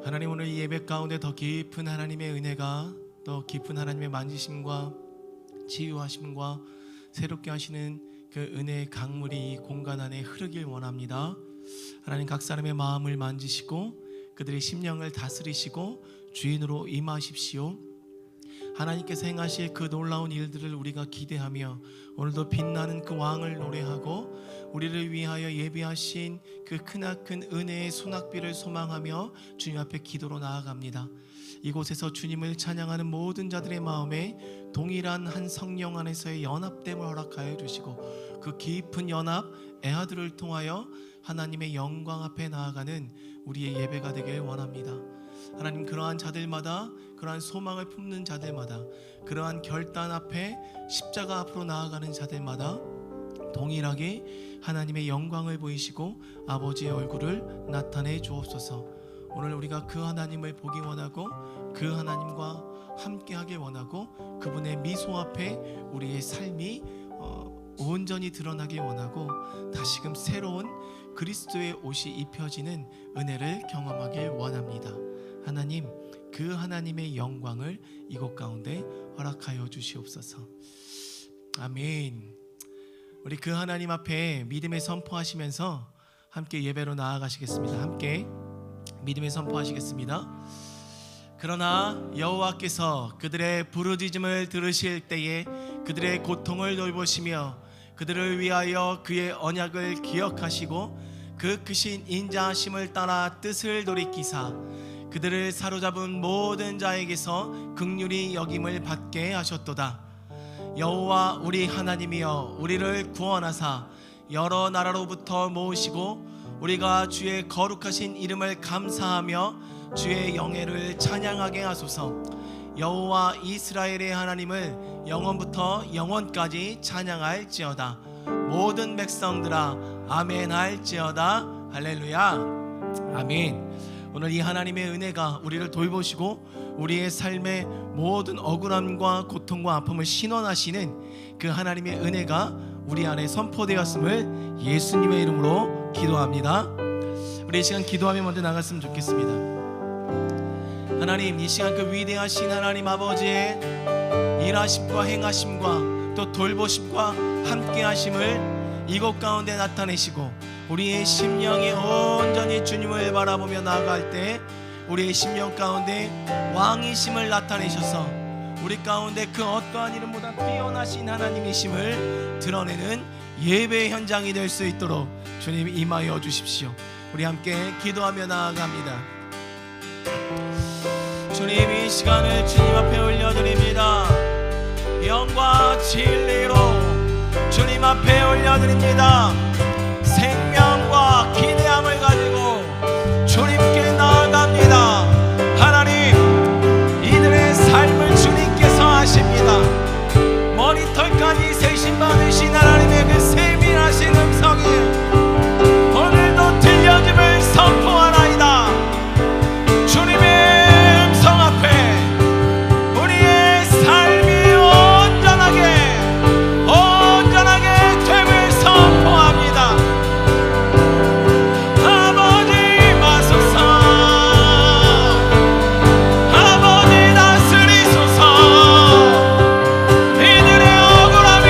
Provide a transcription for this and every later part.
하나님, 오늘 이 예배 가운데 더 깊은 하나님의 은혜가, 더 깊은 하나님의 만지심과 치유하심과 새롭게 하시는 그 은혜의 강물이 이 공간 안에 흐르길 원합니다. 하나님, 각 사람의 마음을 만지시고 그들의 심령을 다스리시고 주인으로 임하십시오. 하나님께서 행하실 그 놀라운 일들을 우리가 기대하며 오늘도 빛나는 그 왕을 노래하고 우리를 위하여 예비하신 그 크나큰 은혜의 소낙비를 소망하며 주님 앞에 기도로 나아갑니다. 이곳에서 주님을 찬양하는 모든 자들의 마음에 동일한 한 성령 안에서의 연합됨을 허락하여 주시고 그 깊은 연합 애아들을 통하여 하나님의 영광 앞에 나아가는 우리의 예배가 되길 원합니다. 하나님, 그러한 자들마다, 그러한 소망을 품는 자들마다, 그러한 결단 앞에 십자가 앞으로 나아가는 자들마다 동일하게 하나님의 영광을 보이시고 아버지의 얼굴을 나타내 주옵소서. 오늘 우리가 그 하나님을 보기 원하고 그 하나님과 함께하길 원하고 그분의 미소 앞에 우리의 삶이 온전히 드러나길 원하고 다시금 새로운 그리스도의 옷이 입혀지는 은혜를 경험하길 원합니다. 하나님, 그 하나님의 영광을 이곳 가운데 허락하여 주시옵소서. 아멘. 우리 그 하나님 앞에 믿음의 선포하시면서 함께 예배로 나아가시겠습니다. 함께 믿음의 선포하시겠습니다. 그러나 여호와께서 그들의 부르짖음을 들으실 때에 그들의 고통을 돌보시며 그들을 위하여 그의 언약을 기억하시고 그 크신 인자하심을 따라 뜻을 돌이키사 그들을 사로잡은 모든 자에게서 긍휼히 여김을 받게 하셨도다. 여호와 우리 하나님이여, 우리를 구원하사 여러 나라로부터 모으시고 우리가 주의 거룩하신 이름을 감사하며 주의 영예를 찬양하게 하소서. 여호와 이스라엘의 하나님을 영원부터 영원까지 찬양할지어다. 모든 백성들아 아멘 할지어다. 할렐루야. 아멘. 오늘 이 하나님의 은혜가 우리를 돌보시고 우리의 삶의 모든 억울함과 고통과 아픔을 신원하시는 그 하나님의 은혜가 우리 안에 선포되었음을 예수님의 이름으로 기도합니다. 우리 이 시간 기도하며 먼저 나갔으면 좋겠습니다. 하나님, 이 시간 그 위대하신 하나님 아버지의 일하심과 행하심과 또 돌보심과 함께하심을 이곳 가운데 나타내시고 우리의 심령이 온전히 주님을 바라보며 나아갈 때 우리의 심령 가운데 왕이심을 나타내셔서 우리 가운데 그 어떠한 이름보다 뛰어나신 하나님이심을 드러내는 예배 현장이 될 수 있도록 주님 임하여 주십시오. 우리 함께 기도하며 나아갑니다. 주님, 이 시간을 주님 앞에 올려드립니다. 영과 진리로 주님 앞에 올려드립니다. 생명과 기대함을 가지고 주님께 나아갑니다. 하나님, 이들의 삶을 주님께서 아십니다. 머리털까지 세심받으신 하나님의 그 세밀하신 음성이 오늘도 들려짐을 선포하나이다. 주님의 음성 앞에 우리의 삶이 온전하게 됨을 선포합니다. 아버지 마소서, 아버지 다스리소서. 이들의 억울함이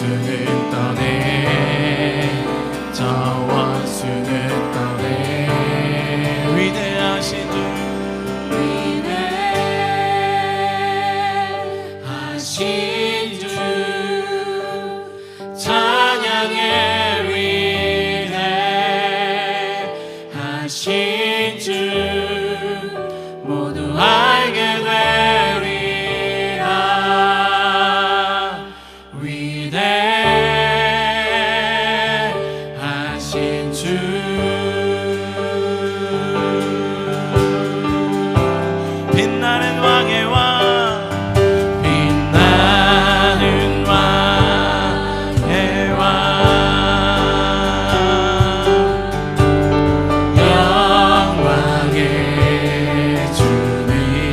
원수는 떠내 저 원수는 떠내 위대하신 주 위대하신 주 찬양해 위대하신 주 모두 알게 되리라 위대하신 주 빛나는 왕의 왕 빛나는 왕의 왕 영광의 주님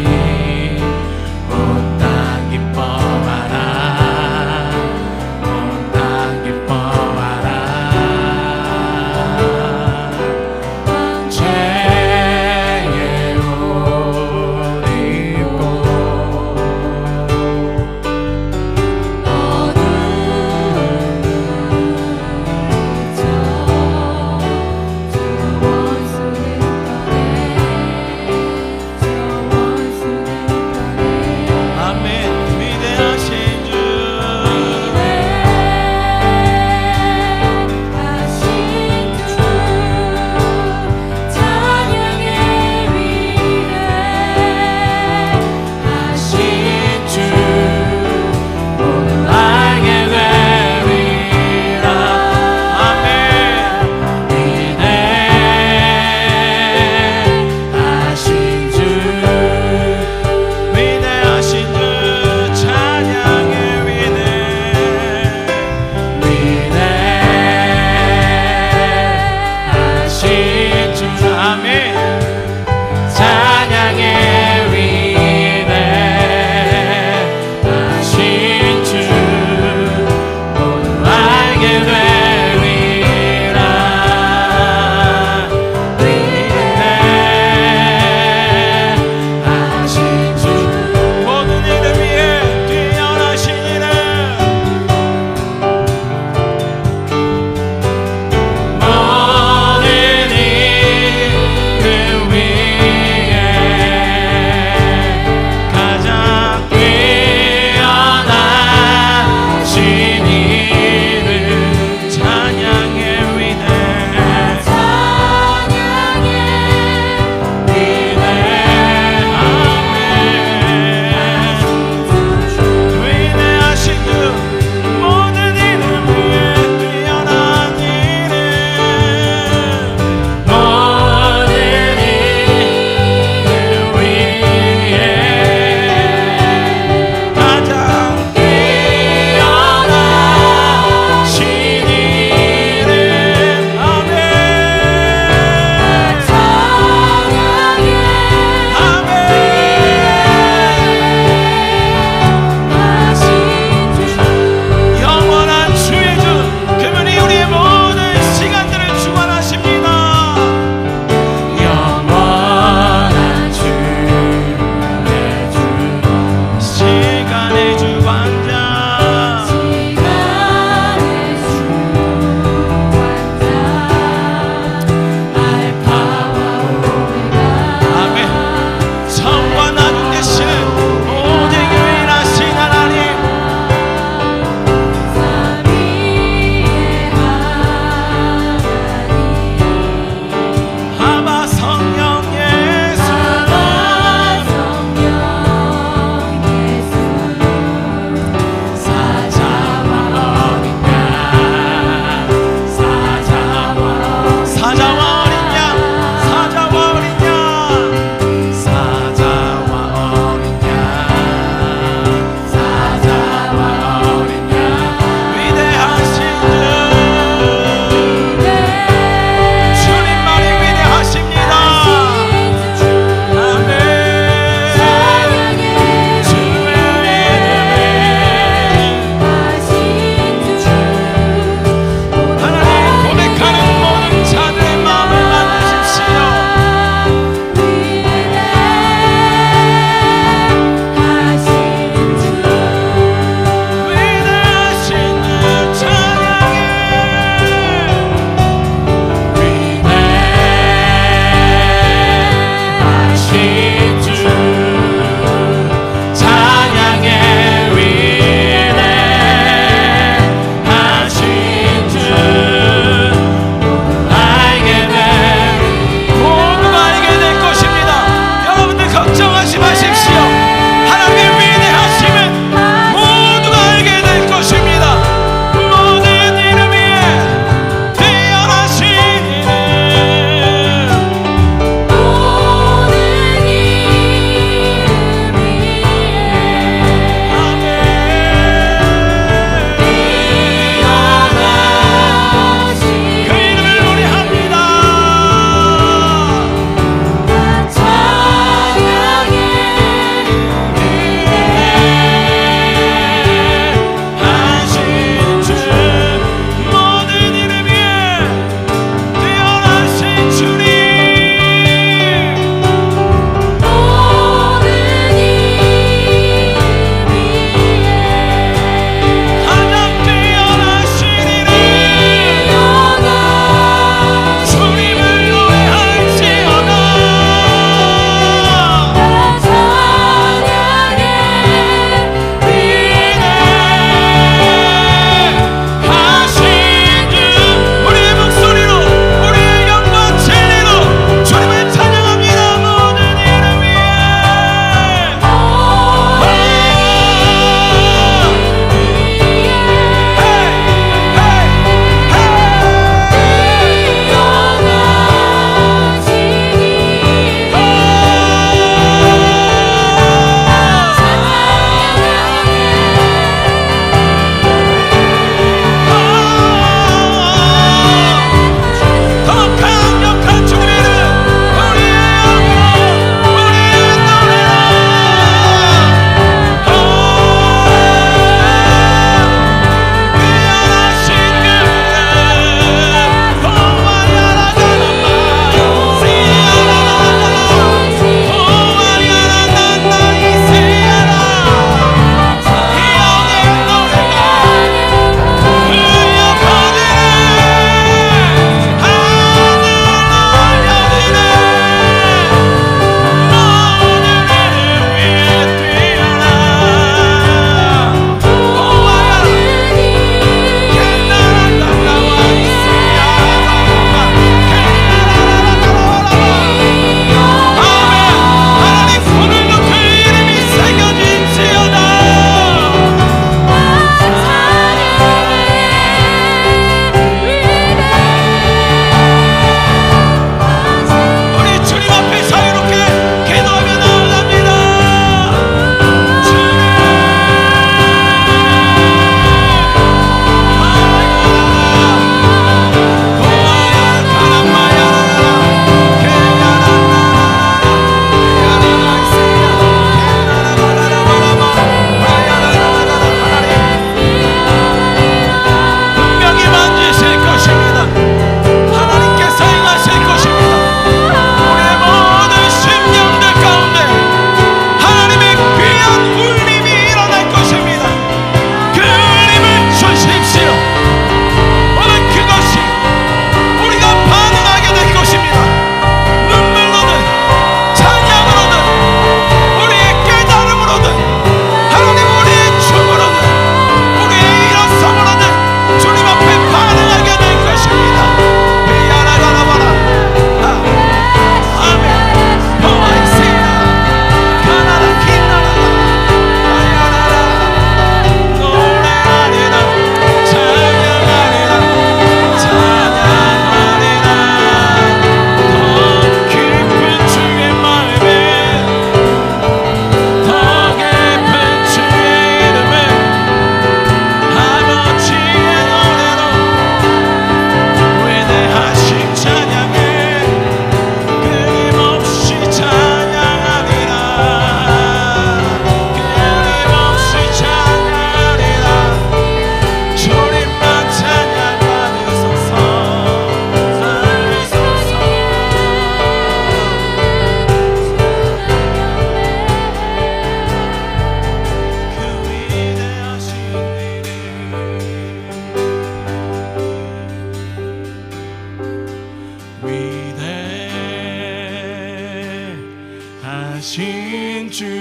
하신 주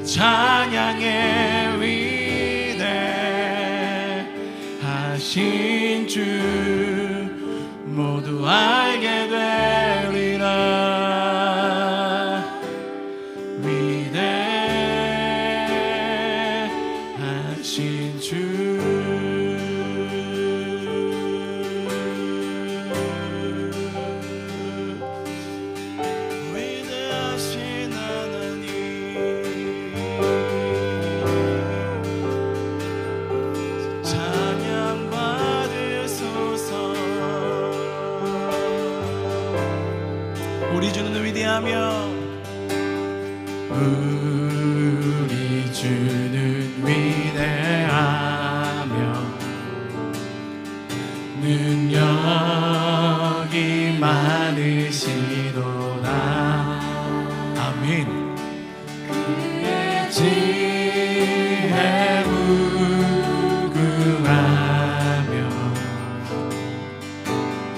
찬양의 위대하신 주 모두 알게 되리라. 위대하신 주 위대하신 하나님 찬양 받으소서. 우리 주는 위대하며 우리 주는 위대하며 능력이 많으시도다. 아멘. 그의 지혜 무궁하며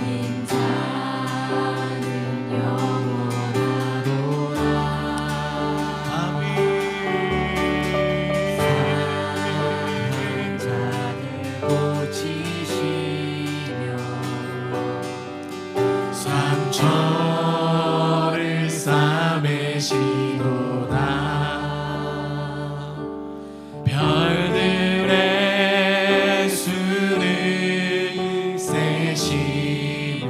인자는 영원하도다. 아멘. 사는 자들 고치시며 상처를 싸매시도다. 별들의 수를 세시며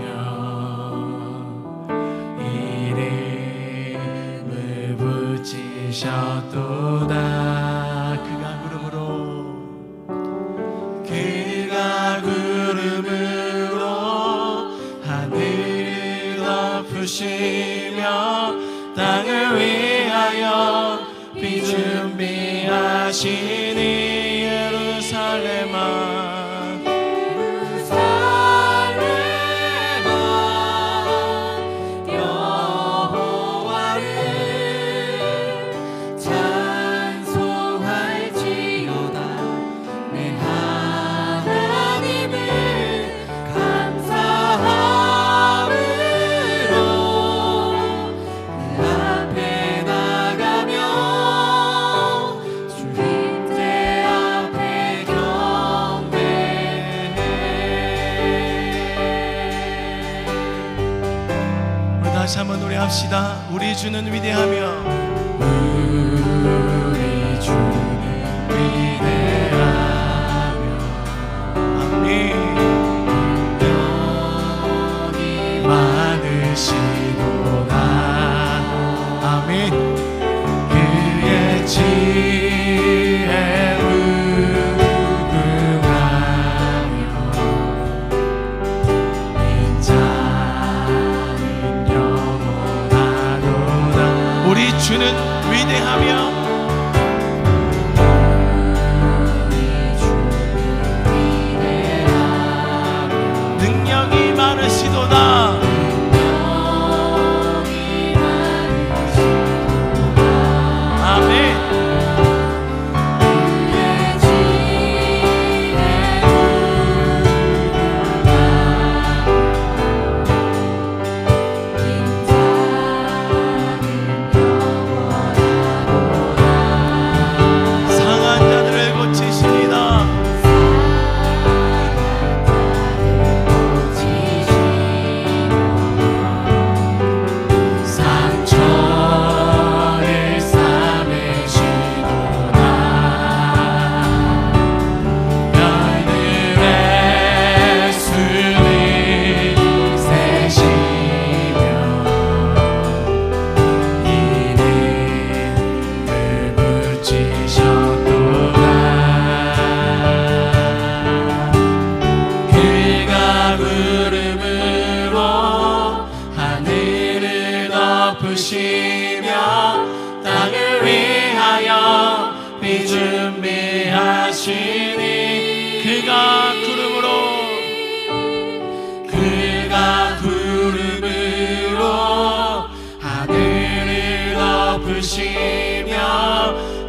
이름을 붙이셨도다. 그가 구름으로 하늘을 덮으시며 땅을 위하여 비준비하시니 예루살렘아 여호와를 찬송할지어다. 내 하나님을 감사함으로 그 앞에 나가며 주님께 앞에 경배해. 우리 다시 한번 노래합시다. 우리 주는 위대하며 우리 주는 위대하며 아멘. 능력이 많으시도다. 아멘. 그의 지혜 무궁하며 인자는 영원하도다. 우리 주는 위대하며 능력이 많으시도다. 아멘. 상한 자들을 고치십니다. 상처를 싸매시도다. 별들의 수를 세시며 이름을 붙이셨도다. 그가 구름으로 하늘을 덮으시며 땅을 위하여 비준비하시니 그가 구름으로 하늘을 덮으시며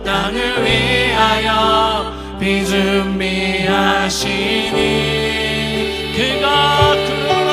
땅을 위하여 비준비하시니 그가 구름으로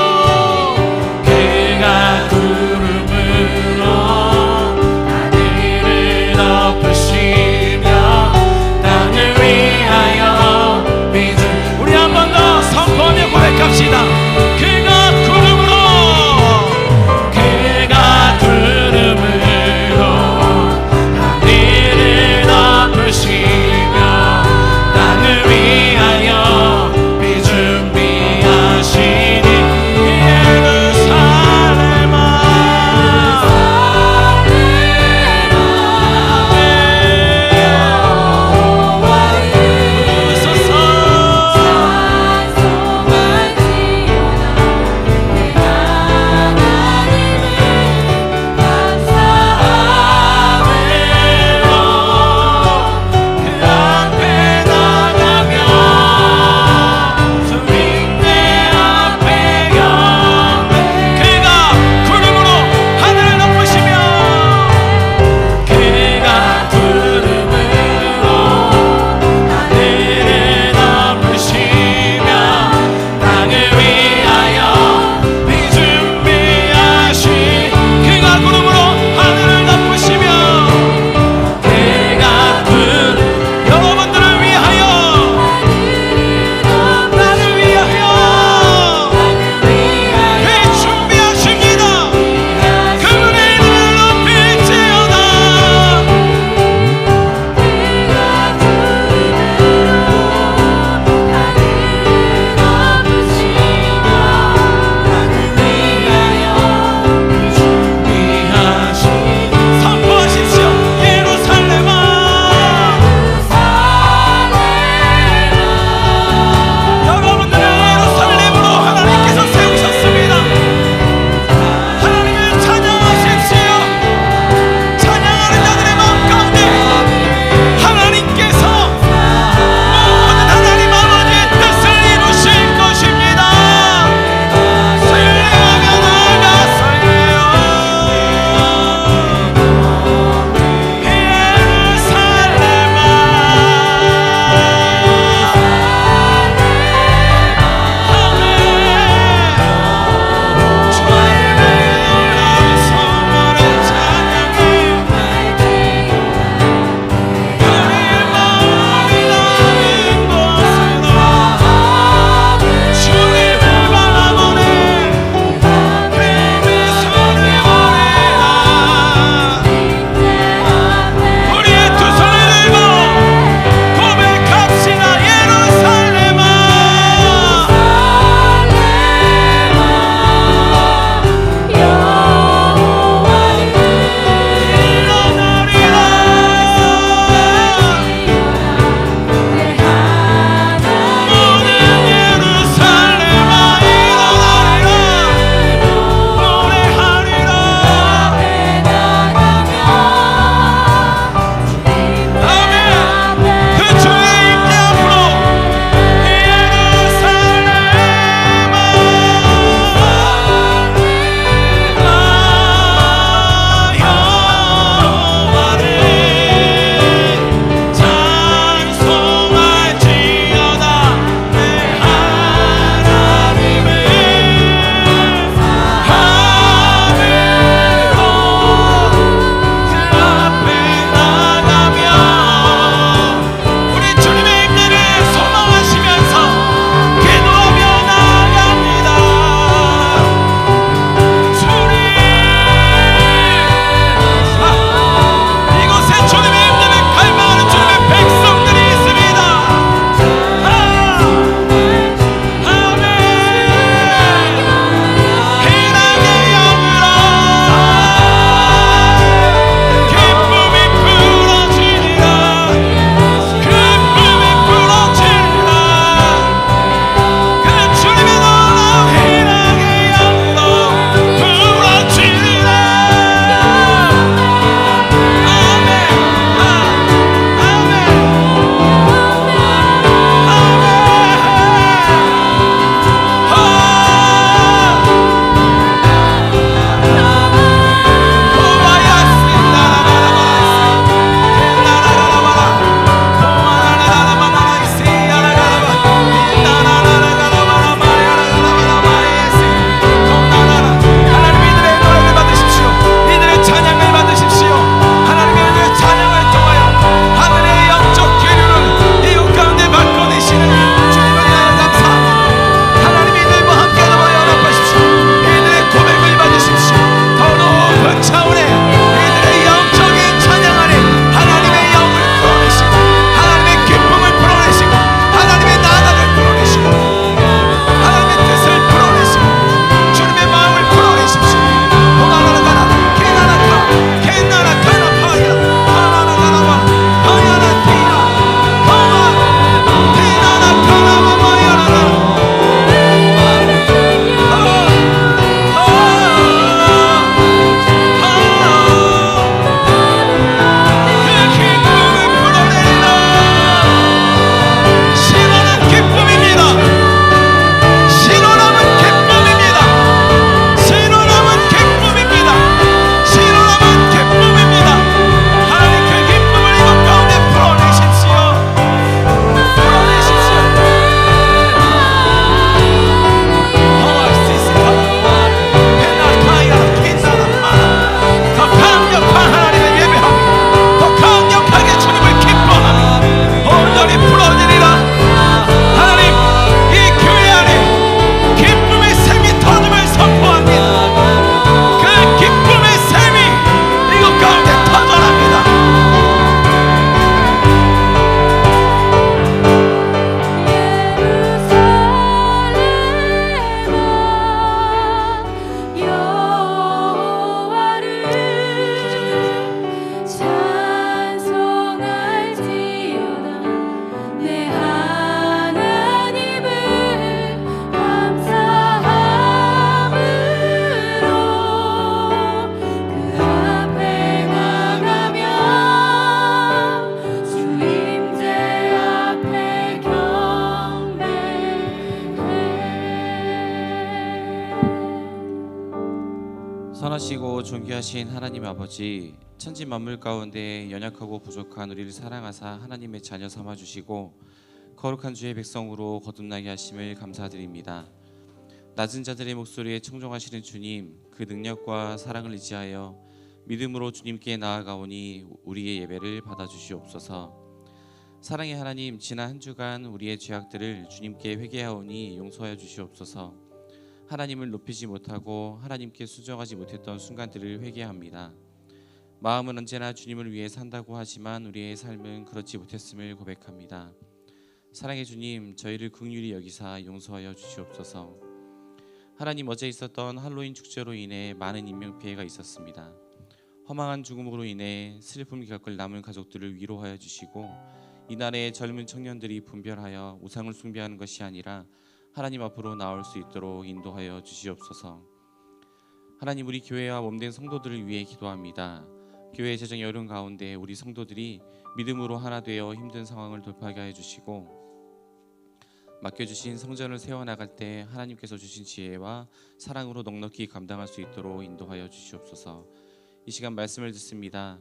선하시고 존귀하신 하나님 아버지, 천지 만물 가운데 연약하고 부족한 우리를 사랑하사 하나님의 자녀 삼아 주시고 거룩한 주의 백성으로 거듭나게 하심을 감사드립니다. 낮은 자들의 목소리에 청종하시는 주님, 그 능력과 사랑을 의지하여 믿음으로 주님께 나아가오니 우리의 예배를 받아주시옵소서. 사랑의 하나님, 지난 한 주간 우리의 죄악들을 주님께 회개하오니 용서하여 주시옵소서. 하나님을 높이지 못하고 하나님께 순종하지 못했던 순간들을 회개합니다. 마음은 언제나 주님을 위해 산다고 하지만 우리의 삶은 그렇지 못했음을 고백합니다. 사랑의 주님, 저희를 긍휼히 여기사 용서하여 주시옵소서. 하나님, 어제 있었던 할로윈 축제로 인해 많은 인명피해가 있었습니다. 허망한 죽음으로 인해 슬픔을 겪을 남은 가족들을 위로하여 주시고, 이날에 젊은 청년들이 분별하여 우상을 숭배하는 것이 아니라 하나님 앞으로 나올 수 있도록 인도하여 주시옵소서. 하나님, 우리 교회와 몸된 성도들을 위해 기도합니다. 교회 재정의 어려운 가운데 우리 성도들이 믿음으로 하나 되어 힘든 상황을 돌파하게 해주시고, 맡겨주신 성전을 세워나갈 때 하나님께서 주신 지혜와 사랑으로 넉넉히 감당할 수 있도록 인도하여 주시옵소서. 이 시간 말씀을 듣습니다.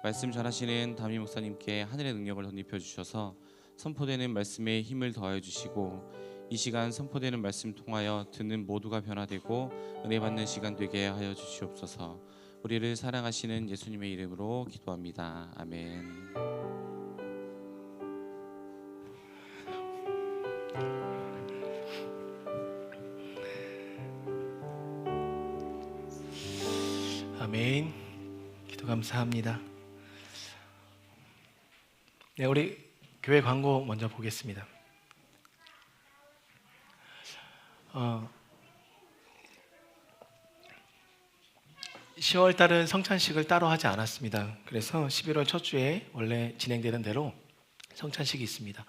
말씀 전하시는 담임 목사님께 하늘의 능력을 덧입혀 주셔서 선포되는 말씀에 힘을 더하여 주시고, 이 시간 선포되는 말씀 통하여 듣는 모두가 변화되고 은혜 받는 시간 되게 하여 주시옵소서. 우리를 사랑하시는 예수님의 이름으로 기도합니다. 아멘. 아멘. 기도 감사합니다. 네, 우리 교회 광고 먼저 보겠습니다. 10월 달은 성찬식을 따로 하지 않았습니다. 그래서 11월 첫 주에 원래 진행되는 대로 성찬식이 있습니다.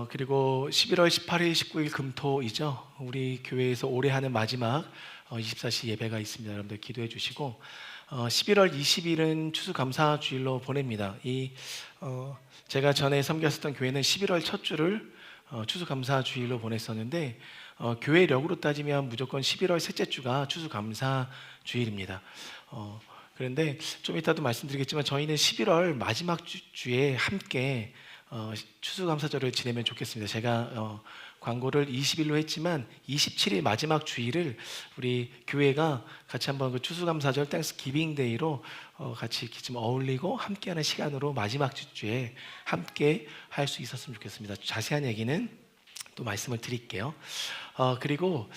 그리고 11월 18일, 19일 금토이죠. 우리 교회에서 올해 하는 마지막 24시 예배가 있습니다. 여러분들 기도해 주시고, 11월 20일은 추수감사주일로 보냅니다. 제가 전에 섬겼었던 교회는 11월 첫 주를 추수감사주일로 보냈었는데, 교회력으로 따지면 무조건 11월 셋째 주가 추수감사주일입니다. 그런데 좀 이따도 말씀드리겠지만 저희는 11월 마지막 주에 함께 추수감사절을 지내면 좋겠습니다. 제가 광고를 20일로 했지만 27일 마지막 주일을 우리 교회가 같이 한번 그 추수감사절 땡스기빙 데이로 같이 이렇게 좀 어울리고 함께하는 시간으로 마지막 주에 함께 할 수 있었으면 좋겠습니다. 자세한 얘기는 또 말씀을 드릴게요. 그리고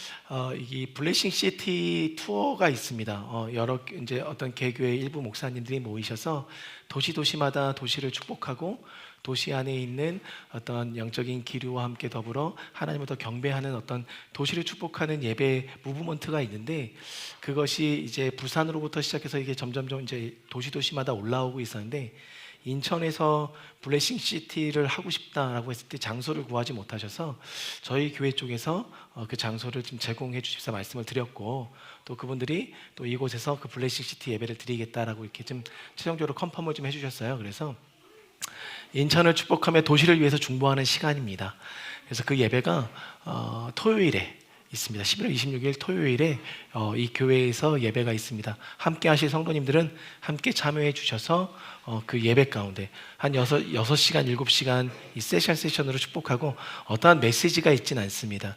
이 블레싱 시티 투어가 있습니다. 여러 이제 어떤 개교회 일부 목사님들이 모이셔서 도시마다 도시를 축복하고 도시 안에 있는 어떤 영적인 기류와 함께 더불어 하나님을 더 경배하는 어떤 도시를 축복하는 예배 무브먼트가 있는데, 그것이 이제 부산으로부터 시작해서 이게 점점점 이제 도시마다 올라오고 있었는데, 인천에서 블레싱 시티를 하고 싶다라고 했을 때 장소를 구하지 못하셔서 저희 교회 쪽에서 그 장소를 좀 제공해 주십사 말씀을 드렸고, 또 그분들이 또 이곳에서 그 블레싱 시티 예배를 드리겠다라고 이렇게 좀 최종적으로 컨펌을 좀 해주셨어요. 그래서 인천을 축복하며 도시를 위해서 중보하는 시간입니다. 그래서 그 예배가 토요일에 있습니다. 11월 26일 토요일에 이 교회에서 예배가 있습니다. 함께 하실 성도님들은 함께 참여해 주셔서 그 예배 가운데 한 6시간, 7시간 이 세션으로 축복하고, 어떠한 메시지가 있진 않습니다.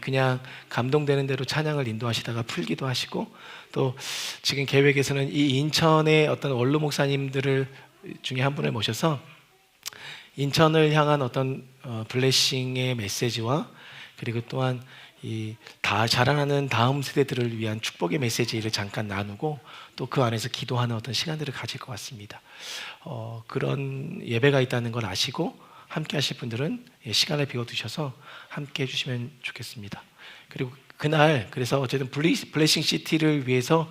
그냥 감동되는 대로 찬양을 인도하시다가 풀기도 하시고, 또 지금 계획에서는 이 인천의 어떤 원로 목사님들을 중에 한 분을 모셔서 인천을 향한 어떤 블레싱의 메시지와, 그리고 또한 이 자라나는 다음 세대들을 위한 축복의 메시지를 잠깐 나누고, 또 그 안에서 기도하는 어떤 시간들을 가질 것 같습니다. 그런 예배가 있다는 걸 아시고 함께 하실 분들은 시간을 비워두셔서 함께 해주시면 좋겠습니다. 그리고 그날 그래서 어쨌든 블레싱 시티를 위해서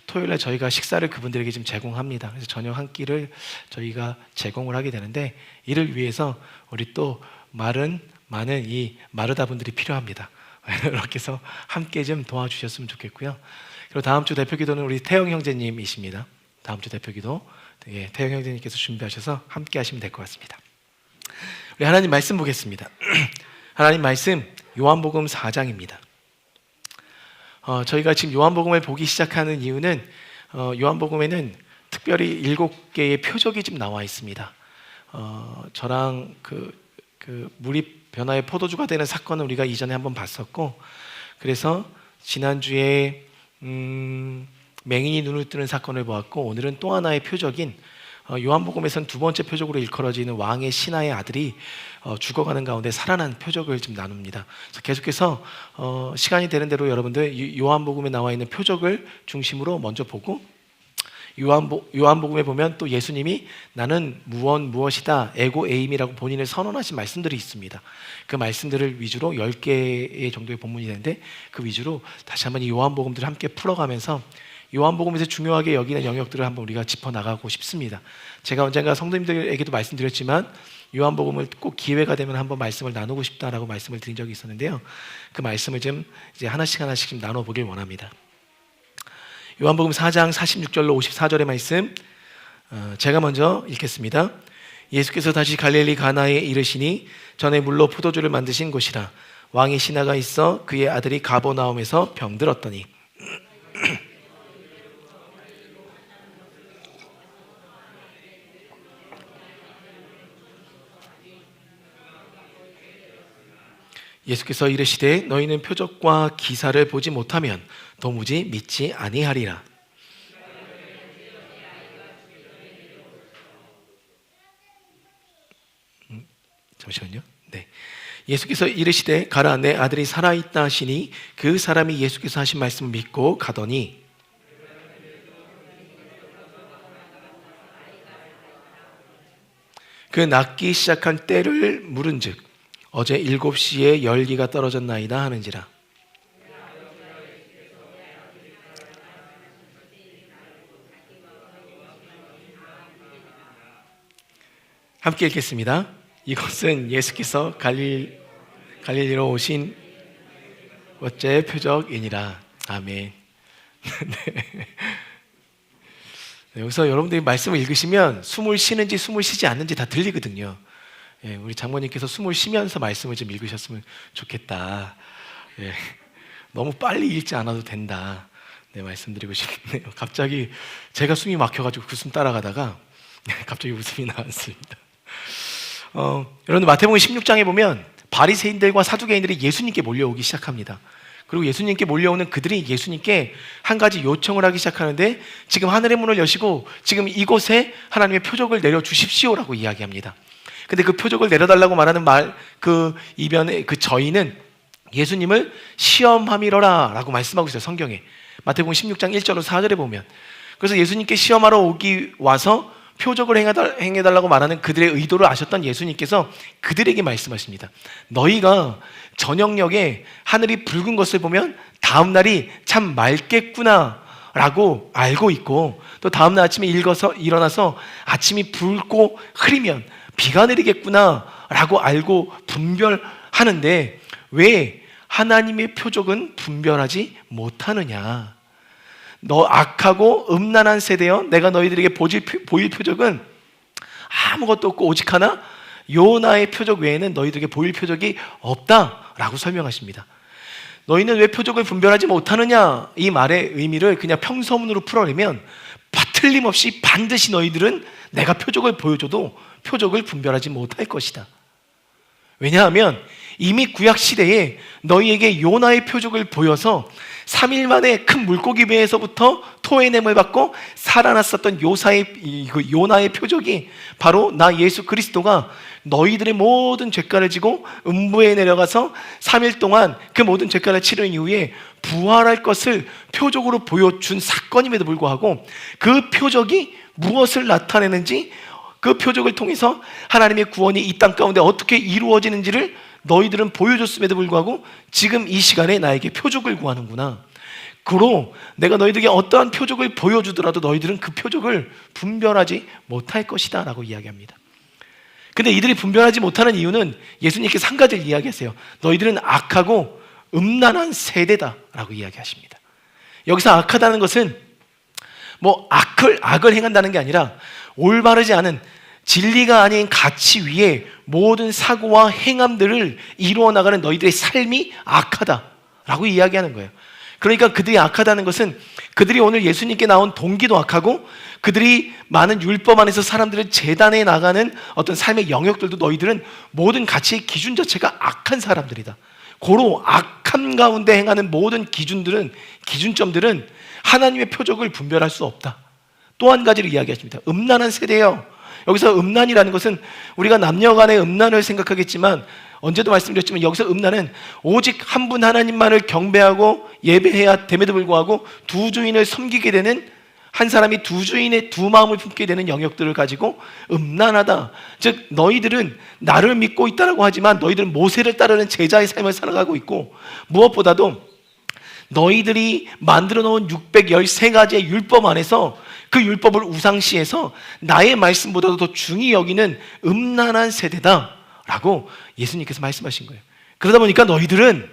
토요일에 저희가 식사를 그분들에게 좀 제공합니다. 그래서 저녁 한 끼를 저희가 제공을 하게 되는데, 이를 위해서 우리 또 많은 이 마르다 분들이 필요합니다. 이렇게 해서 함께 좀 도와주셨으면 좋겠고요. 그리고 다음 주 대표 기도는 우리 태영 형제님이십니다. 다음 주 대표 기도 태영 형제님께서 준비하셔서 함께 하시면 될 것 같습니다. 우리 하나님 말씀 보겠습니다. 하나님 말씀 요한복음 4장입니다. 저희가 지금 요한복음을 보기 시작하는 이유는 요한복음에는 특별히 7개의 표적이 좀 나와 있습니다. 저랑 그 물이 변화의 포도주가 되는 사건을 우리가 이전에 한번 봤었고, 그래서 지난주에 맹인이 눈을 뜨는 사건을 보았고, 오늘은 또 하나의 표적인 요한복음에서는 두 번째 표적으로 일컬어지는 왕의 신하의 아들이 죽어가는 가운데 살아난 표적을 좀 나눕니다. 그래서 계속해서 시간이 되는 대로 여러분들 요한복음에 나와 있는 표적을 중심으로 먼저 보고, 요한복음에 보면 또 예수님이 나는 무엇이다 에고 에임이라고 본인을 선언하신 말씀들이 있습니다. 그 말씀들을 위주로 10개의 정도의 본문이 되는데, 그 위주로 다시 한번 이 요한복음들을 함께 풀어가면서 요한복음에서 중요하게 여기는 영역들을 한번 우리가 짚어나가고 싶습니다. 제가 언젠가 성도님들에게도 말씀드렸지만 요한복음을 꼭 기회가 되면 한번 말씀을 나누고 싶다라고 말씀을 드린 적이 있었는데요. 그 말씀을 좀 이제 하나씩 좀 나눠보길 원합니다. 요한복음 4장 46절로 54절의 말씀, 제가 먼저 읽겠습니다. 예수께서 다시 갈릴리 가나에 이르시니 전에 물로 포도주를 만드신 곳이라. 왕의 신하가 있어 그의 아들이 가버나움에서 병들었더니 예수께서 이르시되 너희는 표적과 기사를 보지 못하면 도무지 믿지 아니하리라. 잠시만요. 네. 예수께서 이르시되 가라 내 아들이 살아있다 하시니 그 사람이 예수께서 하신 말씀을 믿고 가더니 그 낫기 시작한 때를 물은즉 어제 7시에 열기가 떨어졌나이다 하는지라. 함께 읽겠습니다. 이것은 예수께서 갈릴리로 오신 첫째 표적이니라. 아멘. 네, 여기서 여러분들이 말씀을 읽으시면 숨을 쉬는지 숨을 쉬지 않는지 다 들리거든요. 예, 우리 장모님께서 숨을 쉬면서 말씀을 좀 읽으셨으면 좋겠다. 예, 너무 빨리 읽지 않아도 된다. 네, 말씀드리고 싶네요. 갑자기 제가 숨이 막혀가지고 그 숨 따라가다가 갑자기 웃음이 나왔습니다. 여러분들 마태복음 16장에 보면 바리새인들과 사두개인들이 예수님께 몰려오기 시작합니다. 그리고 예수님께 몰려오는 그들이 예수님께 한 가지 요청을 하기 시작하는데, 지금 하늘의 문을 여시고 지금 이곳에 하나님의 표적을 내려주십시오라고 이야기합니다. 근데 그 표적을 내려달라고 말하는 그 이변의 그 저희는 예수님을 시험함이러라 라고 말씀하고 있어요. 성경에 마태복음 16장 1절로 4절에 보면. 그래서 예수님께 시험하러 와서 표적을 행해달라고 말하는 그들의 의도를 아셨던 예수님께서 그들에게 말씀하십니다. 너희가 저녁녘에 하늘이 붉은 것을 보면 다음 날이 참 맑겠구나 라고 알고 있고, 또 다음 날 아침에 일어나서 아침이 붉고 흐리면 비가 내리겠구나 라고 알고 분별하는데 왜 하나님의 표적은 분별하지 못하느냐. 너 악하고 음란한 세대여, 내가 너희들에게 보일 표적은 아무것도 없고 오직 하나 요나의 표적 외에는 너희들에게 보일 표적이 없다라고 설명하십니다. 너희는 왜 표적을 분별하지 못하느냐, 이 말의 의미를 그냥 평서문으로 풀어내면 틀림없이 반드시 너희들은 내가 표적을 보여줘도 표적을 분별하지 못할 것이다. 왜냐하면 이미 구약시대에 너희에게 요나의 표적을 보여서 3일 만에 큰 물고기 배에서부터 토해냄을 받고 살아났었던 요나의 표적이 바로 나 예수 그리스도가 너희들의 모든 죄가를 지고 음부에 내려가서 3일 동안 그 모든 죄가를 치른 이후에 부활할 것을 표적으로 보여준 사건임에도 불구하고 그 표적이 무엇을 나타내는지, 그 표적을 통해서 하나님의 구원이 이 땅 가운데 어떻게 이루어지는지를 너희들은 보여줬음에도 불구하고 지금 이 시간에 나에게 표적을 구하는구나. 그로 내가 너희들에게 어떠한 표적을 보여주더라도 너희들은 그 표적을 분별하지 못할 것이다 라고 이야기합니다. 근데 이들이 분별하지 못하는 이유는 예수님께서 한 가지를 이야기하세요. 너희들은 악하고 음란한 세대다 라고 이야기하십니다. 여기서 악하다는 것은 뭐 악을 행한다는 게 아니라 올바르지 않은 진리가 아닌 가치 위에 모든 사고와 행함들을 이루어 나가는 너희들의 삶이 악하다라고 이야기하는 거예요. 그러니까 그들이 악하다는 것은 그들이 오늘 예수님께 나온 동기도 악하고 그들이 많은 율법 안에서 사람들을 재단해 나가는 어떤 삶의 영역들도 너희들은 모든 가치의 기준 자체가 악한 사람들이다. 고로 악함 가운데 행하는 모든 기준점들은 하나님의 표적을 분별할 수 없다. 또 한 가지를 이야기하십니다. 음란한 세대예요. 여기서 음란이라는 것은 우리가 남녀 간의 음란을 생각하겠지만 언제도 말씀드렸지만 여기서 음란은 오직 한 분 하나님만을 경배하고 예배해야 됨에도 불구하고 두 주인을 섬기게 되는, 한 사람이 두 주인의 두 마음을 품게 되는 영역들을 가지고 음란하다. 즉 너희들은 나를 믿고 있다라고 하지만 너희들은 모세를 따르는 제자의 삶을 살아가고 있고, 무엇보다도 너희들이 만들어 놓은 613가지의 율법 안에서 그 율법을 우상시해서 나의 말씀보다도 더 중히 여기는 음란한 세대다라고 예수님께서 말씀하신 거예요. 그러다 보니까 너희들은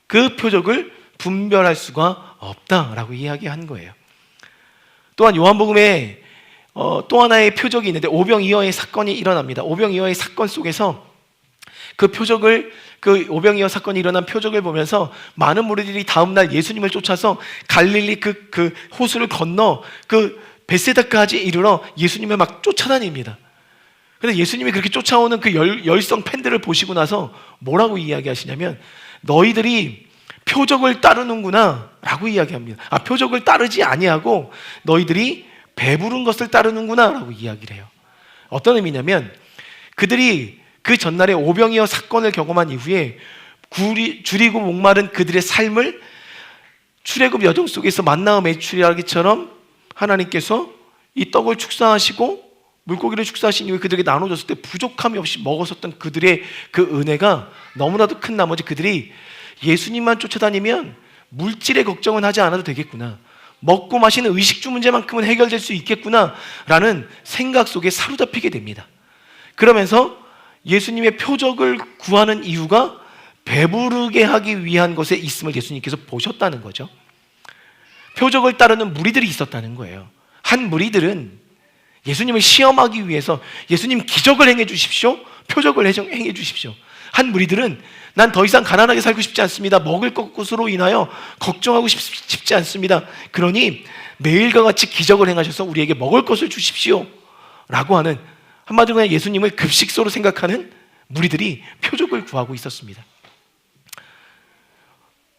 그 표적을 분별할 수가 없다라고 이야기한 거예요. 또한 요한복음에 또 하나의 표적이 있는데 오병이어의 사건이 일어납니다. 오병이어의 사건 속에서 그 오병이어 사건이 일어난 표적을 보면서 많은 무리들이 다음날 예수님을 쫓아서 갈릴리 그 호수를 건너 그 벳세다까지 이르러 예수님을 막 쫓아다닙니다. 그래서 예수님이 그렇게 쫓아오는 그 열성 팬들을 보시고 나서 뭐라고 이야기하시냐면 너희들이 표적을 따르는구나 라고 이야기합니다. 표적을 따르지 아니하고 너희들이 배부른 것을 따르는구나 라고 이야기를 해요. 어떤 의미냐면 그들이 그 전날에 오병이어 사건을 경험한 이후에 줄이고 목마른 그들의 삶을 출애굽 여정 속에서 만나와 메추리알기처럼 하나님께서 이 떡을 축사하시고 물고기를 축사하신 이후에 그들에게 나눠줬을 때 부족함이 없이 먹었었던 그들의 그 은혜가 너무나도 큰 나머지 그들이 예수님만 쫓아다니면 물질의 걱정은 하지 않아도 되겠구나, 먹고 마시는 의식주 문제만큼은 해결될 수 있겠구나 라는 생각 속에 사로잡히게 됩니다. 그러면서 예수님의 표적을 구하는 이유가 배부르게 하기 위한 것에 있음을 예수님께서 보셨다는 거죠. 표적을 따르는 무리들이 있었다는 거예요. 한 무리들은 예수님을 시험하기 위해서 예수님 기적을 행해 주십시오, 표적을 행해 주십시오. 한 무리들은 난 더 이상 가난하게 살고 싶지 않습니다. 먹을 것으로 인하여 걱정하고 싶지 않습니다. 그러니 매일과 같이 기적을 행하셔서 우리에게 먹을 것을 주십시오 라고 하는, 한마디로 그냥 예수님을 급식소로 생각하는 무리들이 표적을 구하고 있었습니다.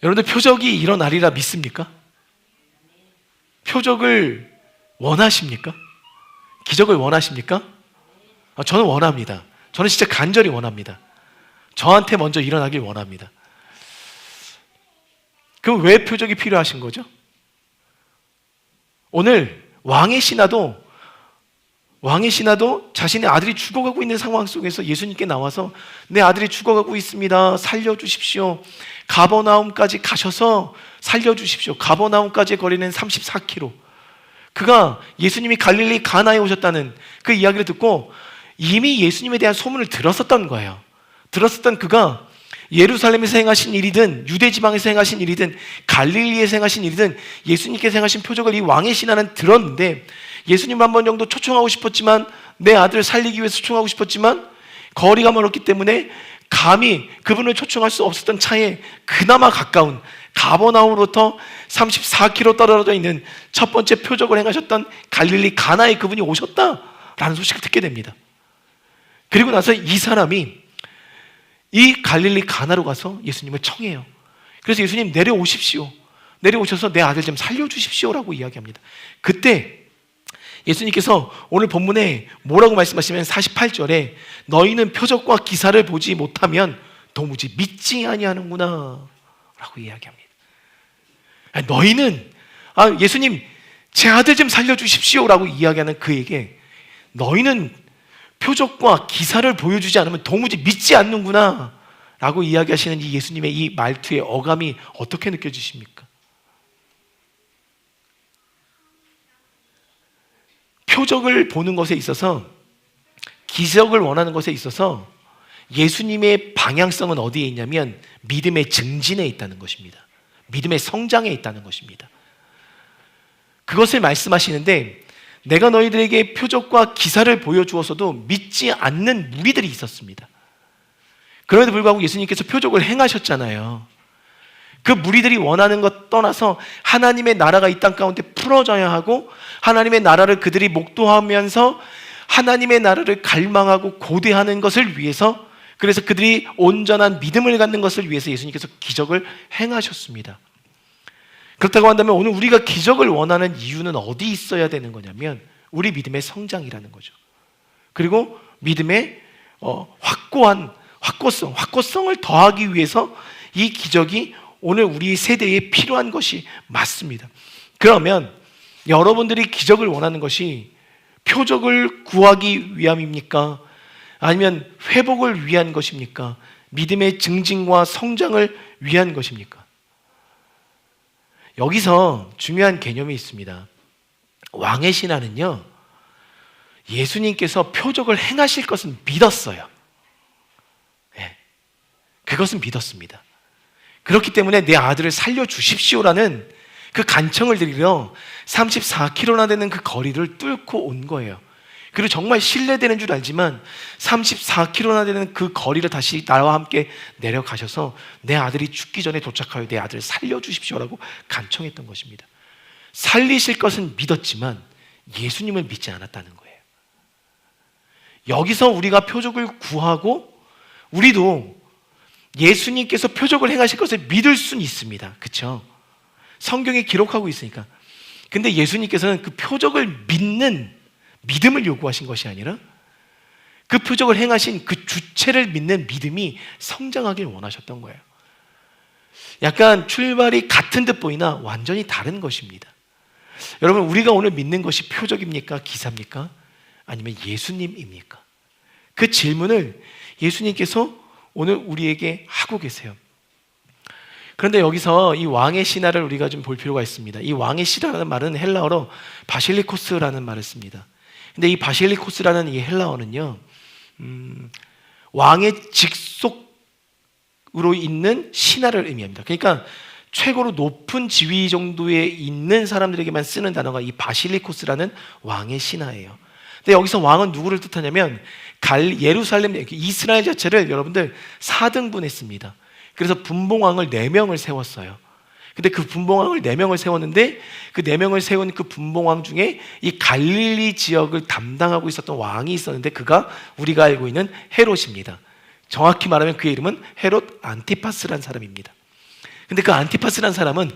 여러분들 표적이 일어나리라 믿습니까? 표적을 원하십니까? 기적을 원하십니까? 저는 원합니다. 저는 진짜 간절히 원합니다. 저한테 먼저 일어나길 원합니다. 그럼 왜 표적이 필요하신 거죠? 오늘 왕의 신하도 자신의 아들이 죽어가고 있는 상황 속에서 예수님께 나와서 내 아들이 죽어가고 있습니다, 살려주십시오. 가버나움까지 가셔서 살려주십시오. 가버나움까지의 거리는 34km. 그가 예수님이 갈릴리 가나에 오셨다는 그 이야기를 듣고 이미 예수님에 대한 소문을 들었었던 거예요. 들었었던 그가 예루살렘에서 행하신 일이든 유대지방에서 행하신 일이든 갈릴리에서 행하신 일이든 예수님께서 행하신 표적을 이 왕의 신하는 들었는데 예수님 한 번 정도 초청하고 싶었지만, 내 아들을 살리기 위해서 초청하고 싶었지만 거리가 멀었기 때문에 감히 그분을 초청할 수 없었던 차에 그나마 가까운 가버나움으로부터 34km 떨어져 있는 첫 번째 표적을 행하셨던 갈릴리 가나에 그분이 오셨다라는 소식을 듣게 됩니다. 그리고 나서 이 사람이 이 갈릴리 가나로 가서 예수님을 청해요. 그래서 예수님 내려오십시오. 내려오셔서 내 아들 좀 살려주십시오라고 이야기합니다. 그때 예수님께서 오늘 본문에 뭐라고 말씀하시면 48절에 너희는 표적과 기사를 보지 못하면 도무지 믿지 아니하는구나 라고 이야기합니다. 너희는 예수님 제 아들 좀 살려주십시오 라고 이야기하는 그에게 너희는 표적과 기사를 보여주지 않으면 도무지 믿지 않는구나 라고 이야기하시는 이 예수님의 이 말투의 어감이 어떻게 느껴지십니까? 표적을 보는 것에 있어서, 기적을 원하는 것에 있어서 예수님의 방향성은 어디에 있냐면 믿음의 증진에 있다는 것입니다. 믿음의 성장에 있다는 것입니다. 그것을 말씀하시는데 내가 너희들에게 표적과 기사를 보여주어서도 믿지 않는 무리들이 있었습니다. 그럼에도 불구하고 예수님께서 표적을 행하셨잖아요. 그 무리들이 원하는 것 떠나서 하나님의 나라가 이 땅 가운데 풀어져야 하고 하나님의 나라를 그들이 목도하면서 하나님의 나라를 갈망하고 고대하는 것을 위해서, 그래서 그들이 온전한 믿음을 갖는 것을 위해서 예수님께서 기적을 행하셨습니다. 그렇다고 한다면 오늘 우리가 기적을 원하는 이유는 어디 있어야 되는 거냐면 우리 믿음의 성장이라는 거죠. 그리고 믿음의 확고성을 더하기 위해서 이 기적이 오늘 우리 세대에 필요한 것이 맞습니다. 그러면 여러분들이 기적을 원하는 것이 표적을 구하기 위함입니까? 아니면 회복을 위한 것입니까? 믿음의 증진과 성장을 위한 것입니까? 여기서 중요한 개념이 있습니다. 왕의 신하는요, 예수님께서 표적을 행하실 것은 믿었어요. 네, 그것은 믿었습니다. 그렇기 때문에 내 아들을 살려주십시오라는 그 간청을 드리러 34km나 되는 그 거리를 뚫고 온 거예요. 그리고 정말 신뢰되는 줄 알지만 34km나 되는 그 거리를 다시 나와 함께 내려가셔서 내 아들이 죽기 전에 도착하여 내 아들을 살려주십시오라고 간청했던 것입니다. 살리실 것은 믿었지만 예수님을 믿지 않았다는 거예요. 여기서 우리가 표적을 구하고 우리도 예수님께서 표적을 행하실 것을 믿을 수는 있습니다. 그렇죠? 성경에 기록하고 있으니까. 근데 예수님께서는 그 표적을 믿는 믿음을 요구하신 것이 아니라 그 표적을 행하신 그 주체를 믿는 믿음이 성장하길 원하셨던 거예요. 약간 출발이 같은 듯 보이나 완전히 다른 것입니다. 여러분, 우리가 오늘 믿는 것이 표적입니까? 기사입니까? 아니면 예수님입니까? 그 질문을 예수님께서 오늘 우리에게 하고 계세요. 그런데 여기서 이 왕의 신하를 우리가 좀 볼 필요가 있습니다. 이 왕의 신하라는 말은 헬라어로 바실리코스라는 말을 씁니다. 근데 이 바실리코스라는 이 헬라어는요, 왕의 직속으로 있는 신하를 의미합니다. 그러니까 최고로 높은 지위 정도에 있는 사람들에게만 쓰는 단어가 이 바실리코스라는 왕의 신하예요. 근데 여기서 왕은 누구를 뜻하냐면 예루살렘, 이스라엘 자체를 여러분들 4등분했습니다. 그래서 분봉왕을 4명을 세웠어요. 근데 그 분봉왕을 4명을 세웠는데 그 4명을 세운 그 분봉왕 중에 이 갈릴리 지역을 담당하고 있었던 왕이 있었는데 그가 우리가 알고 있는 헤롯입니다. 정확히 말하면 그의 이름은 헤롯 안티파스라는 사람입니다. 근데 그 안티파스라는 사람은